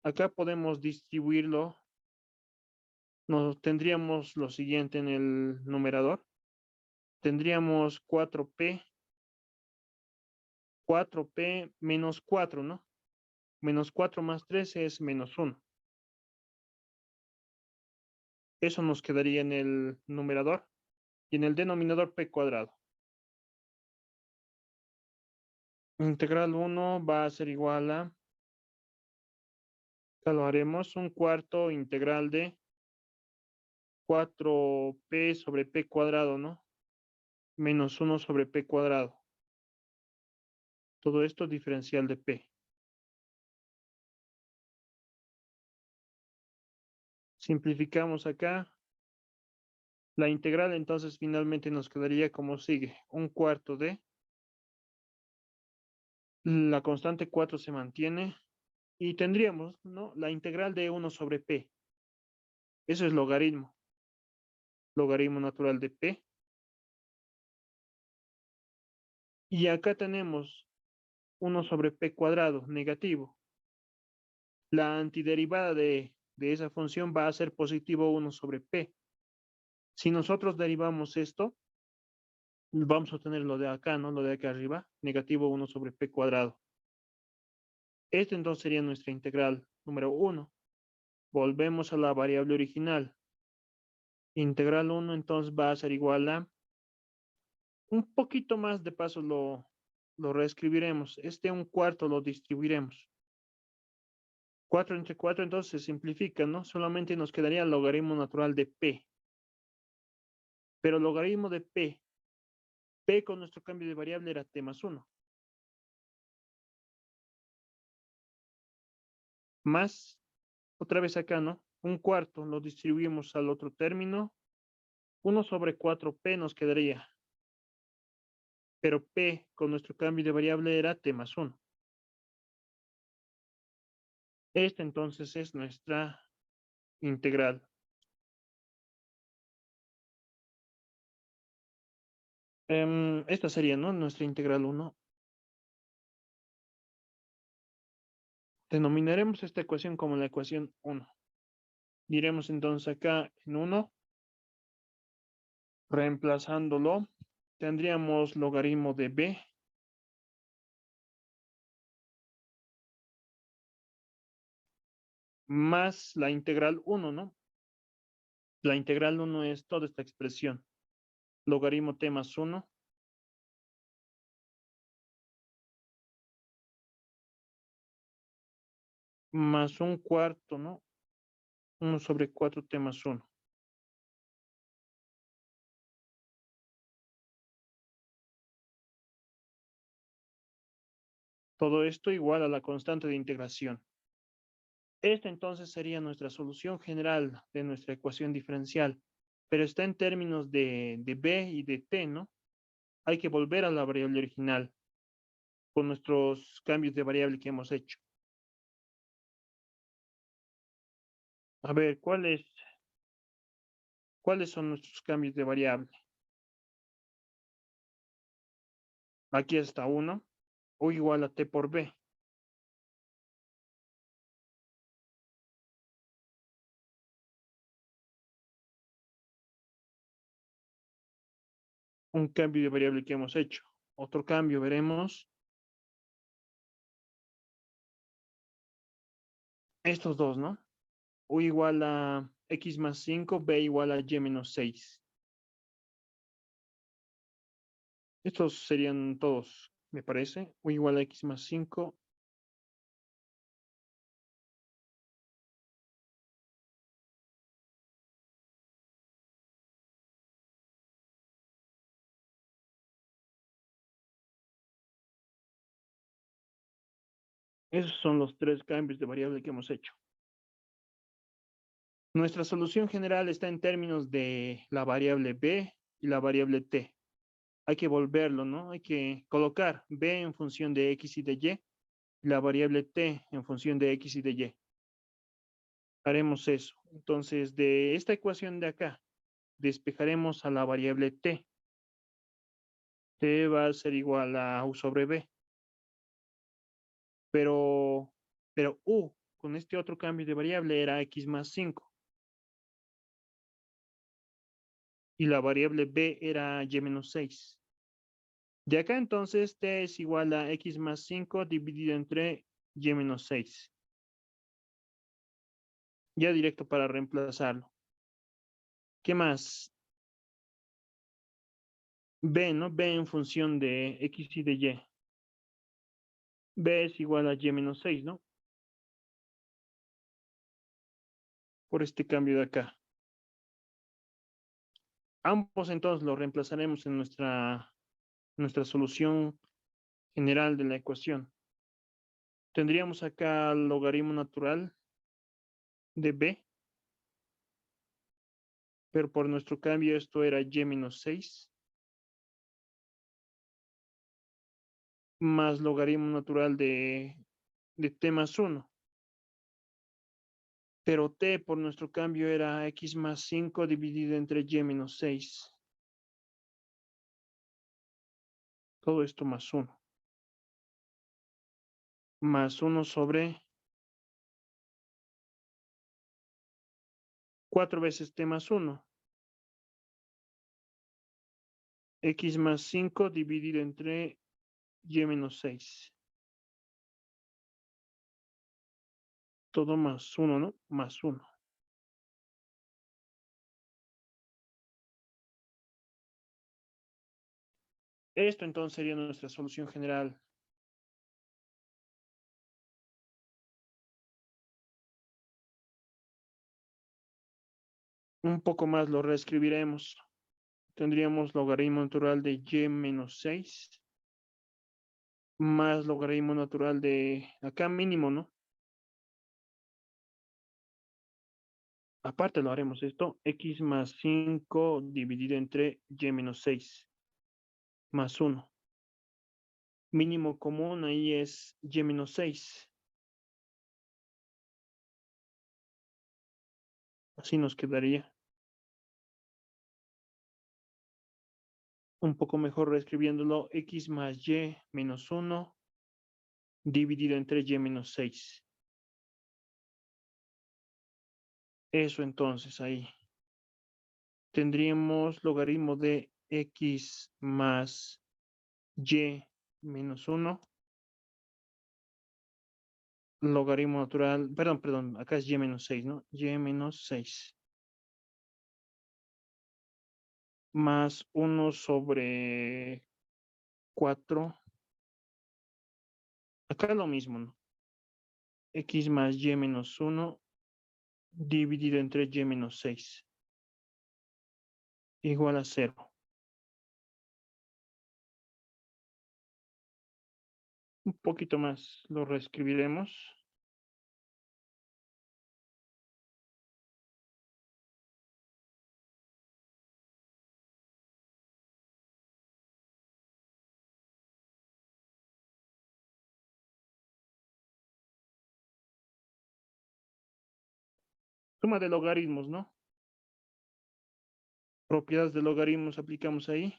A: Acá podemos distribuirlo. Nos tendríamos lo siguiente en el numerador. Tendríamos 4p menos 4, ¿no? Menos 4 más 3 es menos 1. Eso nos quedaría en el numerador y en el denominador p cuadrado. Integral 1 va a ser igual a, ya lo haremos, un cuarto integral de 4p sobre p cuadrado, ¿no? Menos 1 sobre p cuadrado. Todo esto diferencial de p. Simplificamos acá. La integral entonces finalmente nos quedaría como sigue. Un cuarto de la constante 4 se mantiene y tendríamos, ¿no? La integral de 1 sobre p. Eso es logaritmo. Logaritmo natural de p. Y acá tenemos 1 sobre p cuadrado negativo. La antiderivada de esa función va a ser positivo 1 sobre p. Si nosotros derivamos esto, vamos a obtener lo de acá, ¿no? Lo de acá arriba, negativo 1 sobre p cuadrado. Este entonces sería nuestra integral número 1. Volvemos a la variable original. Integral 1 entonces va a ser igual a, un poquito más de paso lo reescribiremos. Este 1/4 lo distribuiremos. 4 entre 4 entonces se simplifica, ¿no? Solamente nos quedaría el logaritmo natural de p. Pero el logaritmo de p con nuestro cambio de variable era t más 1. Más, otra vez acá, ¿no? 1/4 lo distribuimos al otro término. 1 sobre 4p nos quedaría. Pero p con nuestro cambio de variable era t más 1. Esta entonces es nuestra integral. Esta sería, ¿no? Nuestra integral 1. Denominaremos esta ecuación como la ecuación 1. Diremos entonces acá en 1, reemplazándolo, tendríamos logaritmo de b más la integral 1, ¿no? La integral 1 es toda esta expresión. Logaritmo t más 1 más 1/4, ¿no? 1 sobre 4t más 1. Todo esto igual a la constante de integración. Esta entonces sería nuestra solución general de nuestra ecuación diferencial, pero está en términos de b y de t, ¿no? Hay que volver a la variable original con nuestros cambios de variable que hemos hecho. A ver, ¿cuáles son nuestros cambios de variable? Aquí está 1, o igual a t por b. Un cambio de variable que hemos hecho. Otro cambio veremos. Estos dos, ¿no? U igual a x más 5, b igual a y menos 6. Estos serían todos, me parece. U igual a x más 5. Esos son los tres cambios de variable que hemos hecho. Nuestra solución general está en términos de la variable b y la variable t. Hay que volverlo, ¿no? Hay que colocar b en función de x y de y, la variable t en función de x y de y. Haremos eso. Entonces, de esta ecuación de acá, despejaremos a la variable t. T va a ser igual a u sobre b. Pero u, con este otro cambio de variable, era x más 5. Y la variable b era y menos 6. De acá entonces, t es igual a x más 5 dividido entre y menos 6. Ya directo para reemplazarlo. ¿Qué más? B, ¿no? B en función de x y de y. B es igual a y menos 6, ¿no? Por este cambio de acá. Ambos entonces los reemplazaremos en nuestra solución general de la ecuación. Tendríamos acá el logaritmo natural de b, pero por nuestro cambio esto era y menos 6, más logaritmo natural de t más 1. Pero t por nuestro cambio era x más 5 dividido entre y menos 6. Todo esto más 1. Más 1 sobre 4 veces t más 1. X más 5 dividido entre y menos 6. Todo más 1, ¿no? Más 1. Esto entonces sería nuestra solución general. Un poco más lo reescribiremos. Tendríamos logaritmo natural de y menos 6 más logaritmo natural de acá mínimo, ¿no? Aparte lo haremos esto, x más 5 dividido entre y menos 6 más 1. Mínimo común ahí es y menos 6. Así nos quedaría. Un poco mejor reescribiéndolo, x más y menos 1 dividido entre y menos 6. Eso entonces ahí. Tendríamos logaritmo de x más y menos 1. Logaritmo natural, perdón, acá es y menos 6, ¿no? Y menos 6. Más 1 sobre 4. Acá es lo mismo, ¿no? X más y menos 1 dividido entre y menos 6. Igual a 0. Un poquito más lo reescribiremos. Suma de logaritmos, ¿no? Propiedades de logaritmos aplicamos ahí.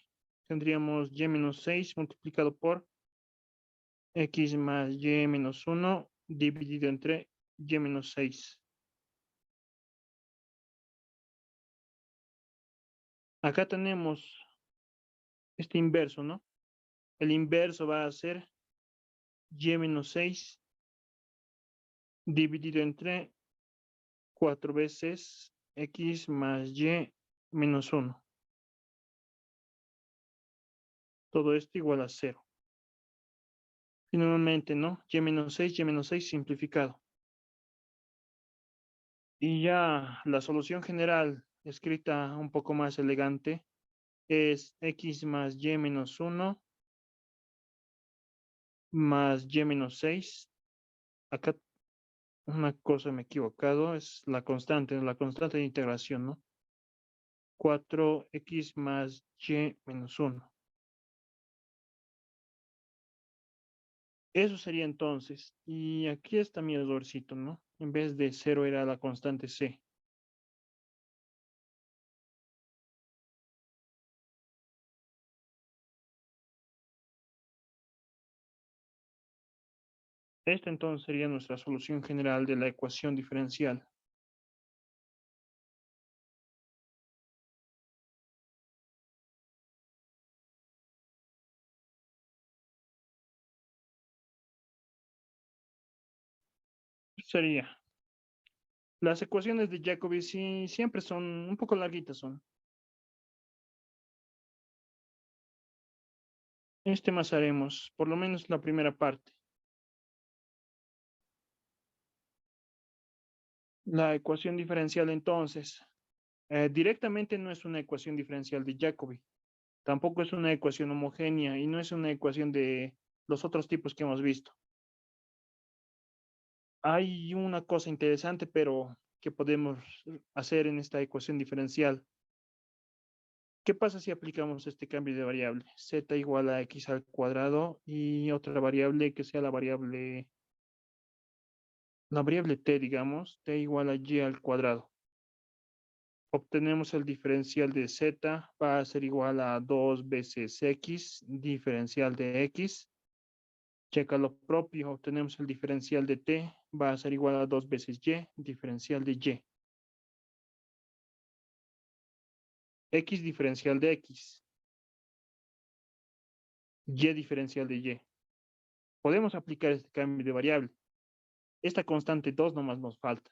A: Tendríamos y menos 6 multiplicado por x más y menos 1 dividido entre y menos 6. Acá tenemos este inverso, ¿no? El inverso va a ser y menos 6 dividido entre 4 veces x más y menos 1. Todo esto igual a 0. Finalmente, ¿no? Y menos 6 simplificado. Y ya la solución general, escrita un poco más elegante, es x más y menos 1 más y menos 6. Acá una cosa me he equivocado, es la constante de integración, ¿no? 4x más y menos 1. Eso sería entonces. Y aquí está mi errorcito, ¿no? En vez de 0 era la constante c. Esta entonces sería nuestra solución general de la ecuación diferencial. Sería. Las ecuaciones de Jacobi sí, siempre son un poco larguitas son. Este más haremos, por lo menos la primera parte. La ecuación diferencial entonces, directamente no es una ecuación diferencial de Jacobi. Tampoco es una ecuación homogénea y no es una ecuación de los otros tipos que hemos visto. Hay una cosa interesante, pero que podemos hacer en esta ecuación diferencial. ¿Qué pasa si aplicamos este cambio de variable? Z igual a x al cuadrado y otra variable que sea la variable t, digamos, t igual a y al cuadrado. Obtenemos el diferencial de z, va a ser igual a 2 veces x, diferencial de x. Checa lo propio, obtenemos el diferencial de t, va a ser igual a 2 veces y, diferencial de y. X diferencial de x, y diferencial de y. Podemos aplicar este cambio de variable. Esta constante 2 nomás nos falta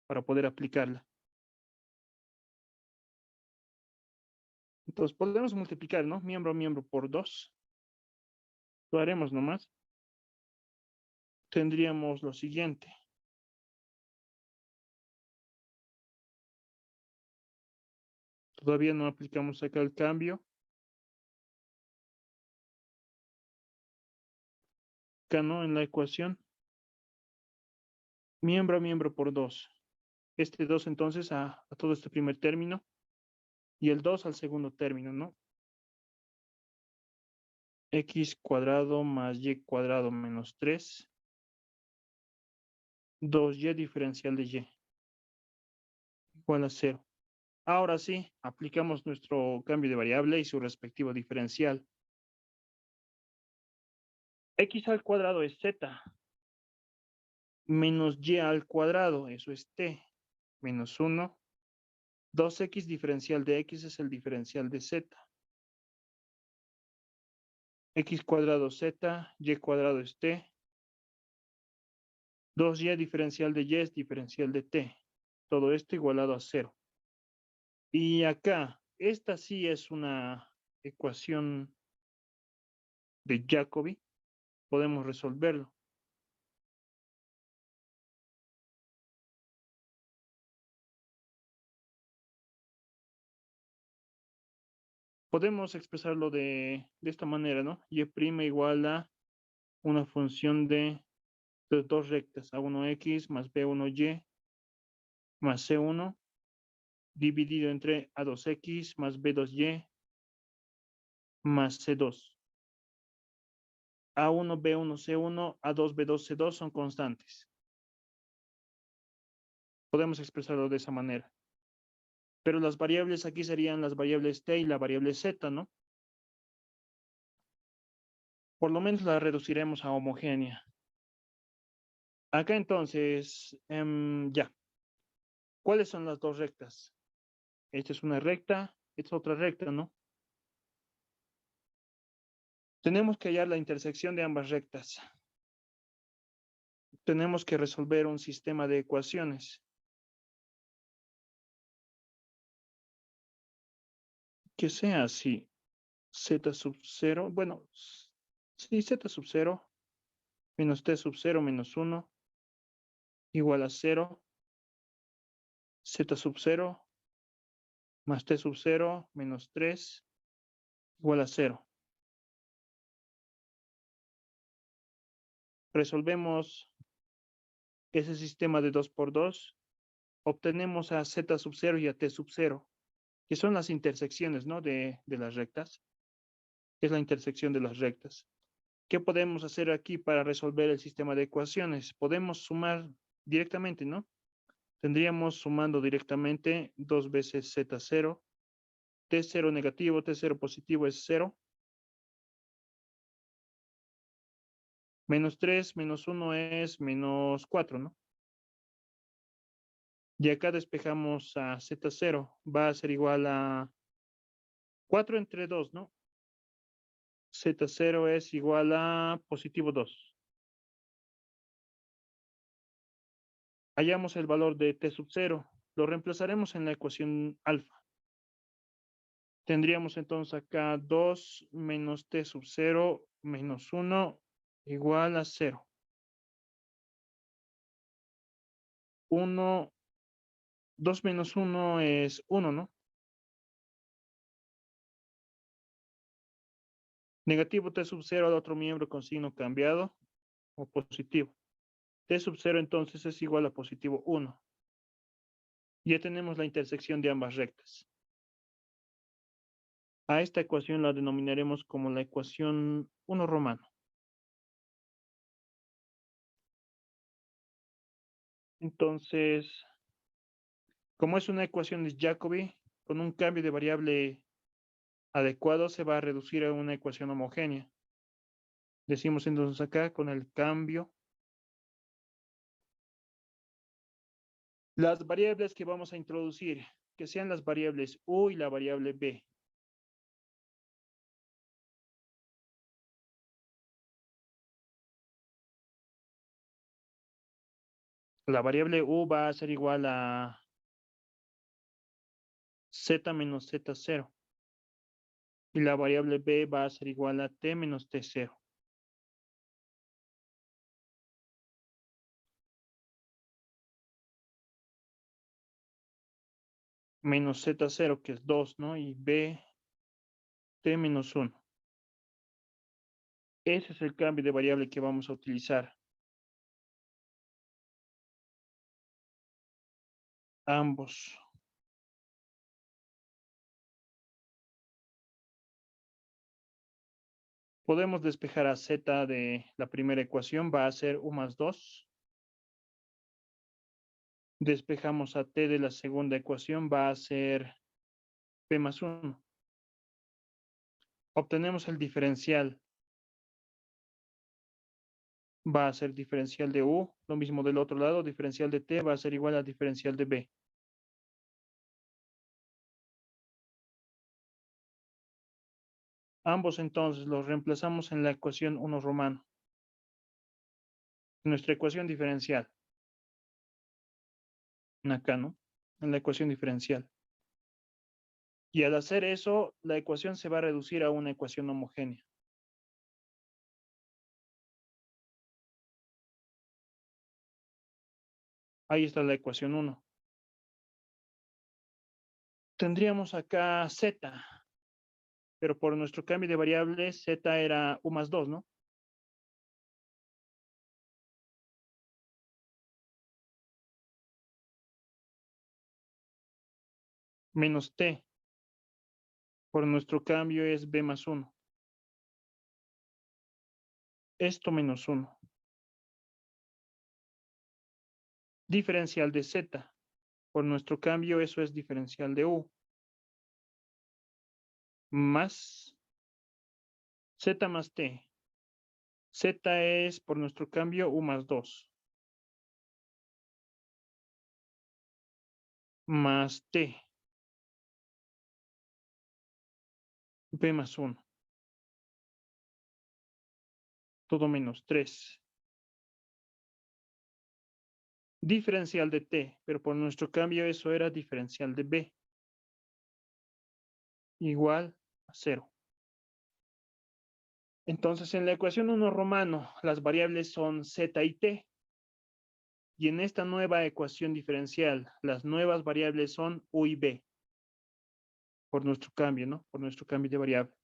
A: para poder aplicarla. Entonces podemos multiplicar, ¿no? Miembro a miembro por 2. Lo haremos nomás. Tendríamos lo siguiente. Todavía no aplicamos acá el cambio. Acá no, en la ecuación. Miembro a miembro por 2. Este 2 entonces a todo este primer término. Y el 2 al segundo término, ¿no? X cuadrado más y cuadrado menos 3. 2y diferencial de y. Igual a 0. Ahora sí, aplicamos nuestro cambio de variable y su respectivo diferencial. X al cuadrado es z. Menos y al cuadrado, eso es t. Menos 1. 2x diferencial de x es el diferencial de z. X cuadrado z, y cuadrado es t. 2y diferencial de y es diferencial de t. Todo esto igualado a 0. Y acá, esta sí es una ecuación de Jacobi. Podemos resolverlo. Podemos expresarlo de esta manera, ¿no? Y' igual a una función de dos rectas, A1x más B1y más C1 dividido entre A2x más B2y más C2. A1, B1, C1, A2, B2, C2 son constantes. Podemos expresarlo de esa manera. Pero las variables aquí serían las variables t y la variable z, ¿no? Por lo menos la reduciremos a homogénea. Acá entonces, ya. ¿Cuáles son las dos rectas? Esta es una recta, esta es otra recta, ¿no? Tenemos que hallar la intersección de ambas rectas. Tenemos que resolver un sistema de ecuaciones. Que sea así. Z sub 0, bueno, sí, Z sub 0 menos T sub 0 menos 1 igual a 0. Z sub 0 más T sub 0 menos 3 igual a 0. Resolvemos ese sistema de 2 por 2. Obtenemos a Z sub 0 y a T sub 0, que son las intersecciones, ¿no? De las rectas. Es la intersección de las rectas. ¿Qué podemos hacer aquí para resolver el sistema de ecuaciones? Podemos sumar directamente, ¿no? Tendríamos sumando directamente 2 veces Z0. T0 negativo, T0 positivo es 0. Menos 3, menos 1 es menos 4, ¿no? Y acá despejamos a Z0. Va a ser igual a 4 entre 2, ¿no? Z0 es igual a positivo 2. Hallamos el valor de T sub 0. Lo reemplazaremos en la ecuación alfa. Tendríamos entonces acá 2 menos T sub 0 menos 1 igual a 0. 1, 2 menos 1 es 1, ¿no? Negativo T sub 0 al otro miembro con signo cambiado o positivo. T sub 0 entonces es igual a positivo 1. Ya tenemos la intersección de ambas rectas. A esta ecuación la denominaremos como la ecuación 1 romano. Entonces, Como es una ecuación de Jacobi, con un cambio de variable adecuado se va a reducir a una ecuación homogénea. Decimos entonces acá con el cambio. Las variables que vamos a introducir, que sean las variables u y la variable b. La variable u va a ser igual a z menos z0. Y la variable b va a ser igual a t menos t0. Menos z0, que es 2, ¿no? Y b, t menos 1. Ese es el cambio de variable que vamos a utilizar. Ambos. Podemos despejar a z de la primera ecuación, va a ser u más 2. Despejamos a t de la segunda ecuación, va a ser p más 1. Obtenemos el diferencial. Va a ser diferencial de u, lo mismo del otro lado, diferencial de t va a ser igual a diferencial de b. Ambos entonces los reemplazamos en la ecuación 1 romano. Nuestra ecuación diferencial. Acá, ¿no? En la ecuación diferencial. Y al hacer eso, la ecuación se va a reducir a una ecuación homogénea. Ahí está la ecuación 1. Tendríamos acá z, pero por nuestro cambio de variables, z era u más 2, ¿no? Menos t. Por nuestro cambio es b más 1. Esto menos 1. Diferencial de z. Por nuestro cambio, eso es diferencial de u. Más z más t. Z es, por nuestro cambio, u más 2. Más t. B más 1. Todo menos 3. Diferencial de t, pero por nuestro cambio eso era diferencial de b. Igual a 0. Entonces, en la ecuación 1 romano, las variables son z y t. Y en esta nueva ecuación diferencial, las nuevas variables son u y b. Por nuestro cambio, ¿no? Por nuestro cambio de variable.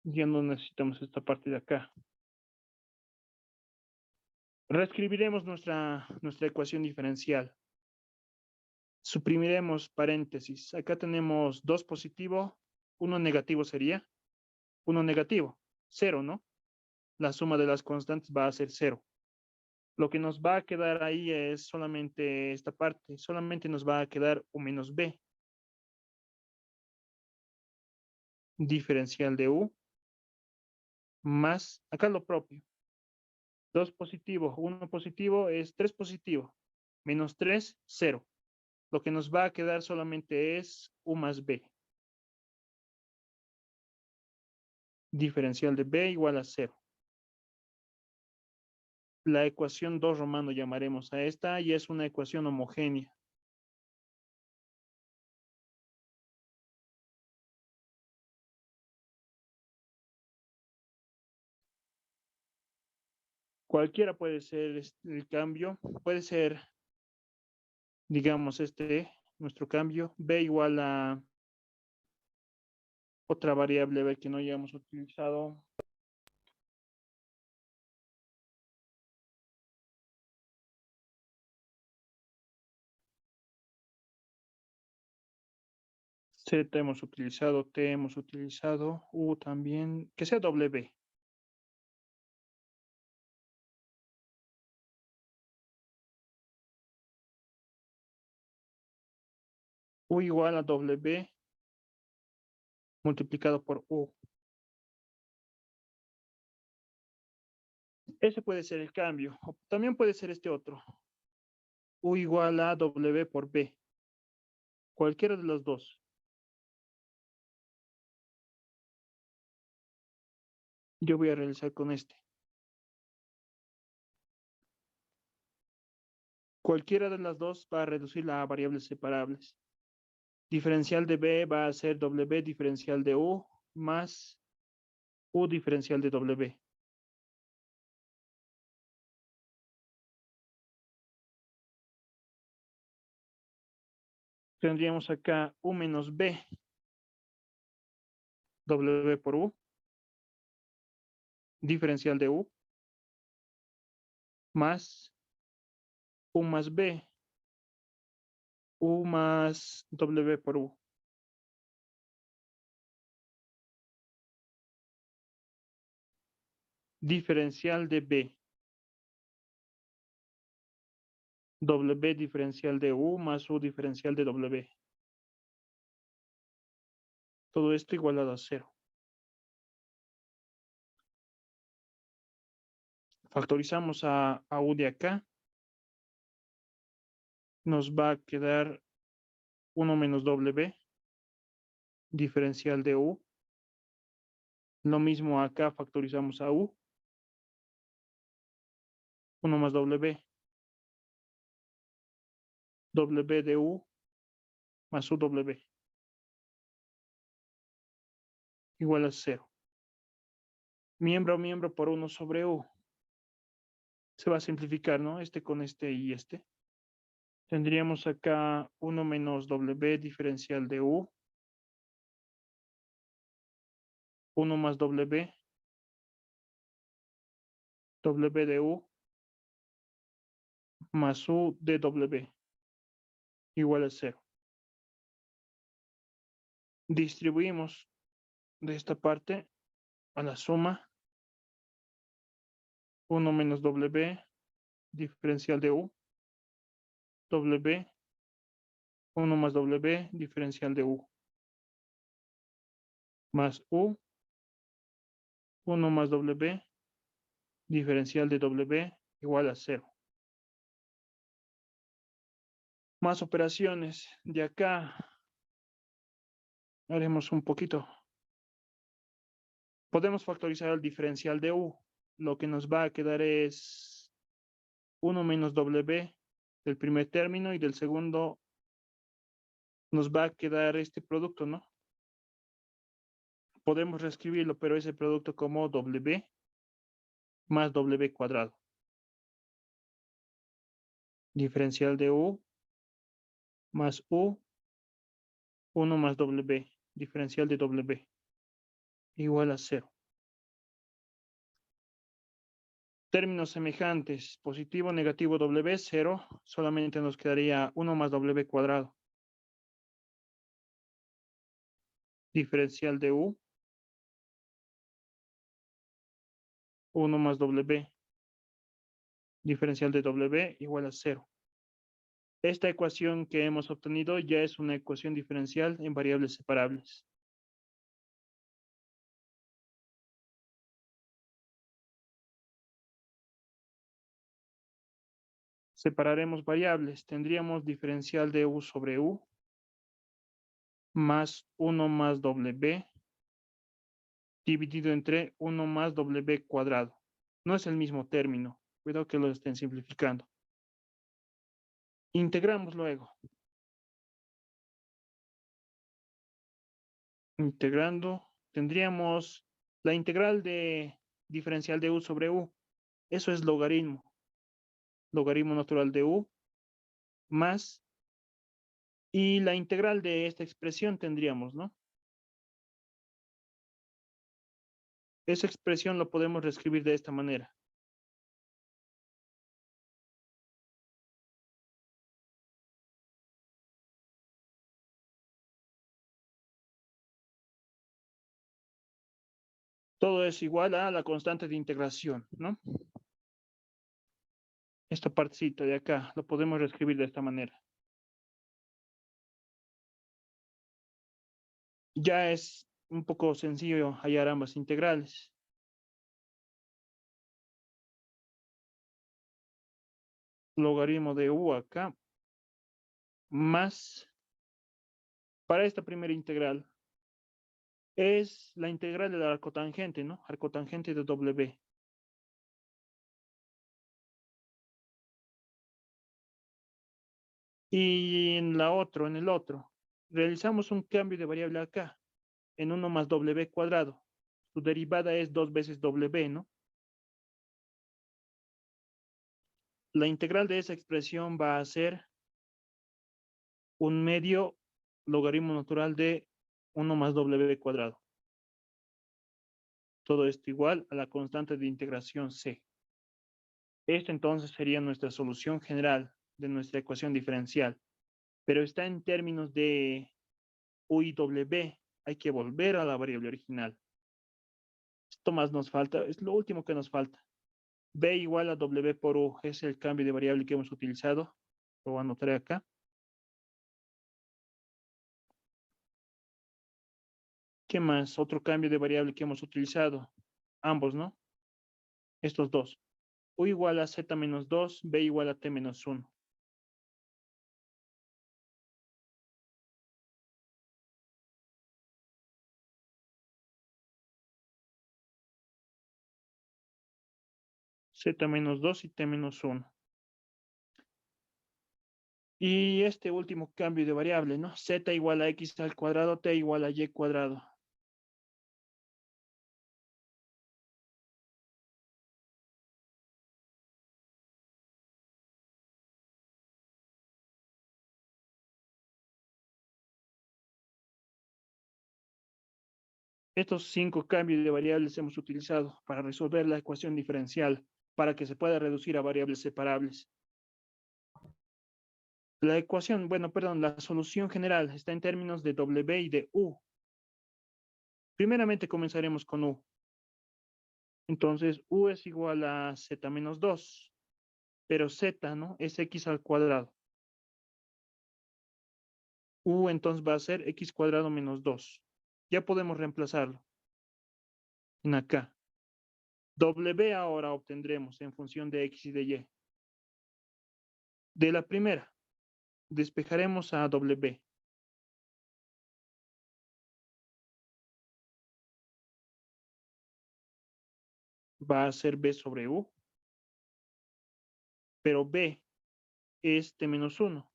A: Ya no necesitamos esta parte de acá. Reescribiremos nuestra ecuación diferencial. Suprimiremos paréntesis. Acá tenemos 2 positivo, 1 negativo sería. 1 negativo, 0, ¿no? La suma de las constantes va a ser 0. Lo que nos va a quedar ahí es solamente esta parte. Solamente nos va a quedar u menos b. Diferencial de u. Más, acá lo propio. 2 positivo, 1 positivo es 3 positivo. Menos 3, 0. Lo que nos va a quedar solamente es u más b. Diferencial de b igual a 0. La ecuación 2 romano llamaremos a esta y es una ecuación homogénea. Cualquiera puede ser el cambio, puede ser, digamos, nuestro cambio, b igual a otra variable b que no hayamos utilizado. Z hemos utilizado, t hemos utilizado, u también, que sea w. U igual a W multiplicado por U. Ese puede ser el cambio. O también puede ser este otro. U igual a W por B. Cualquiera de los dos. Yo voy a realizar con este. Cualquiera de las dos va a reducirla a variables separables. Diferencial de B va a ser W diferencial de U más U diferencial de W. Tendríamos acá U menos B, W por U, diferencial de U, más U más B, U más W por U. Diferencial de B, W diferencial de U más U diferencial de W. Todo esto igualado a 0. Factorizamos a U de acá. Nos va a quedar 1 menos W, diferencial de U. Lo mismo acá, factorizamos a U. 1 más W. W de U más UW. Igual a 0. Miembro a miembro por 1 sobre U. Se va a simplificar, ¿no? Este con este y este. Tendríamos acá 1 menos W diferencial de U. 1 más W. W de U más U de W. Igual a 0. Distribuimos de esta parte a la suma. 1 menos W diferencial de U. W. 1 más W diferencial de U. Más U. 1 más W diferencial de W igual a 0. Más operaciones. De acá haremos un poquito. Podemos factorizar el diferencial de U. Lo que nos va a quedar es 1 menos W del primer término y del segundo nos va a quedar este producto, ¿no? Podemos reescribirlo, pero ese producto como W más W cuadrado. Diferencial de U más U, 1 más W, diferencial de W, igual a 0. Términos semejantes, positivo, negativo, W, 0, solamente nos quedaría 1 más W cuadrado. Diferencial de U, 1 más W, diferencial de W, igual a 0. Esta ecuación que hemos obtenido ya es una ecuación diferencial en variables separables. Separaremos variables. Tendríamos diferencial de U sobre U más 1 más W dividido entre 1 más W cuadrado. No es el mismo término. Cuidado que lo estén simplificando. Integramos luego. Integrando, tendríamos la integral de diferencial de U sobre U. Eso es logaritmo. Logaritmo natural de U más. Y la integral de esta expresión tendríamos, ¿no? Esa expresión lo podemos reescribir de esta manera. Todo es igual a la constante de integración, ¿no? Esta partecita de acá lo podemos reescribir de esta manera. Ya es un poco sencillo hallar ambas integrales. Logaritmo de u acá, más, para esta primera integral, es la integral del arcotangente, ¿no? Arcotangente de W. Y en el otro, realizamos un cambio de variable acá, en 1 más W cuadrado. Su derivada es 2 veces W, ¿no? La integral de esa expresión va a ser un medio logaritmo natural de 1 más W cuadrado. Todo esto igual a la constante de integración C. Esta entonces sería nuestra solución general de nuestra ecuación diferencial, pero está en términos de U y W. Hay que volver a la variable original. Esto más nos falta, es lo último que nos falta. B igual a W por U es el cambio de variable que hemos utilizado. Lo voy a anotar acá. ¿Qué más? Otro cambio de variable que hemos utilizado. Ambos, ¿no? Estos dos. U igual a Z menos 2, B igual a T menos 1. Z menos 2 y T menos 1. Y este último cambio de variable, ¿no? Z igual a X al cuadrado, T igual a Y cuadrado. Estos 5 cambios de variables hemos utilizado para resolver la ecuación diferencial, para que se pueda reducir a variables separables. La ecuación, bueno, perdón, la solución general está en términos de W y de U. Primeramente comenzaremos con U. Entonces, U es igual a Z menos 2, pero Z, ¿no? Es X al cuadrado. U entonces va a ser X cuadrado menos 2. Ya podemos reemplazarlo en acá. W ahora obtendremos en función de X y de Y. De la primera, despejaremos a W. Va a ser B sobre U, pero B es T menos 1,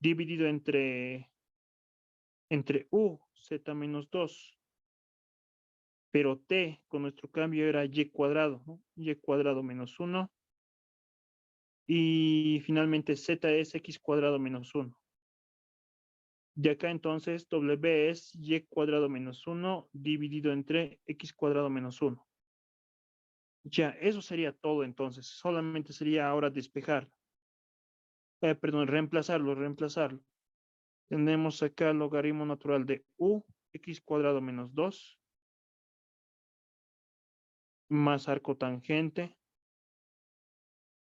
A: dividido entre U, Z menos 2, pero T con nuestro cambio era Y cuadrado, ¿no? Y cuadrado menos 1, y finalmente Z es X cuadrado menos 1. De acá entonces W es Y cuadrado menos 1 dividido entre X cuadrado menos 1. Ya, eso sería todo entonces. Solamente sería ahora despejar. Perdón, reemplazarlo. Tenemos acá el logaritmo natural de U, X cuadrado menos 2, más arco tangente,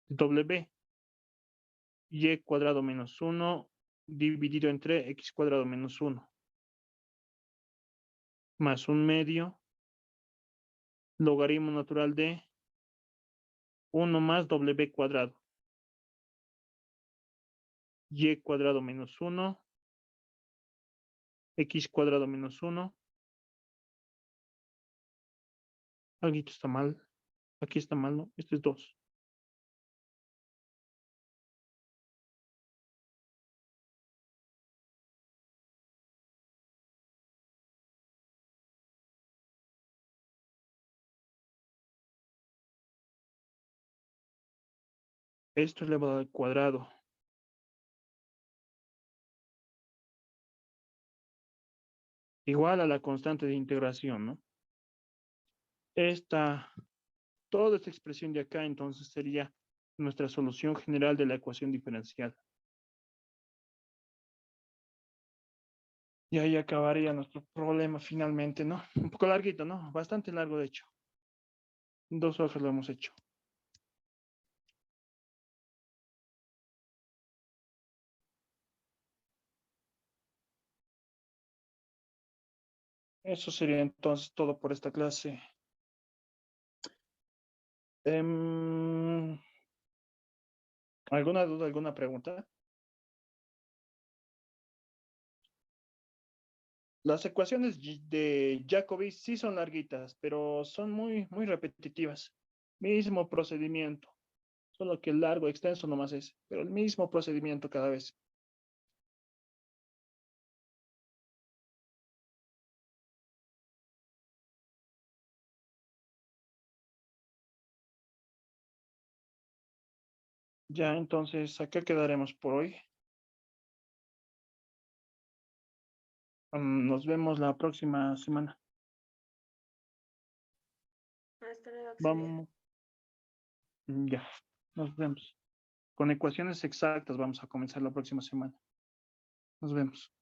A: W, Y cuadrado menos 1, dividido entre X cuadrado menos 1, más un medio, logaritmo natural de 1 más W cuadrado. Y cuadrado menos 1, X cuadrado menos 1. Algo está mal. Aquí está mal, ¿no? Este es 2. Esto elevado al cuadrado. Igual a la constante de integración, ¿no? Toda esta expresión de acá entonces sería nuestra solución general de la ecuación diferencial. Y ahí acabaría nuestro problema finalmente, ¿no? Un poco larguito, ¿no? Bastante largo, de hecho. 2 hojas lo hemos hecho. Eso sería entonces todo por esta clase. ¿Alguna duda, alguna pregunta? Las ecuaciones de Jacobi sí son larguitas, pero son muy repetitivas. Mismo procedimiento, solo que largo, extenso nomás es, pero el mismo procedimiento cada vez. Ya, entonces, acá quedaremos por hoy. Nos vemos la próxima semana.
B: Hasta luego, Axel.
A: Vamos, ya, nos vemos. Con ecuaciones exactas vamos a comenzar la próxima semana. Nos vemos.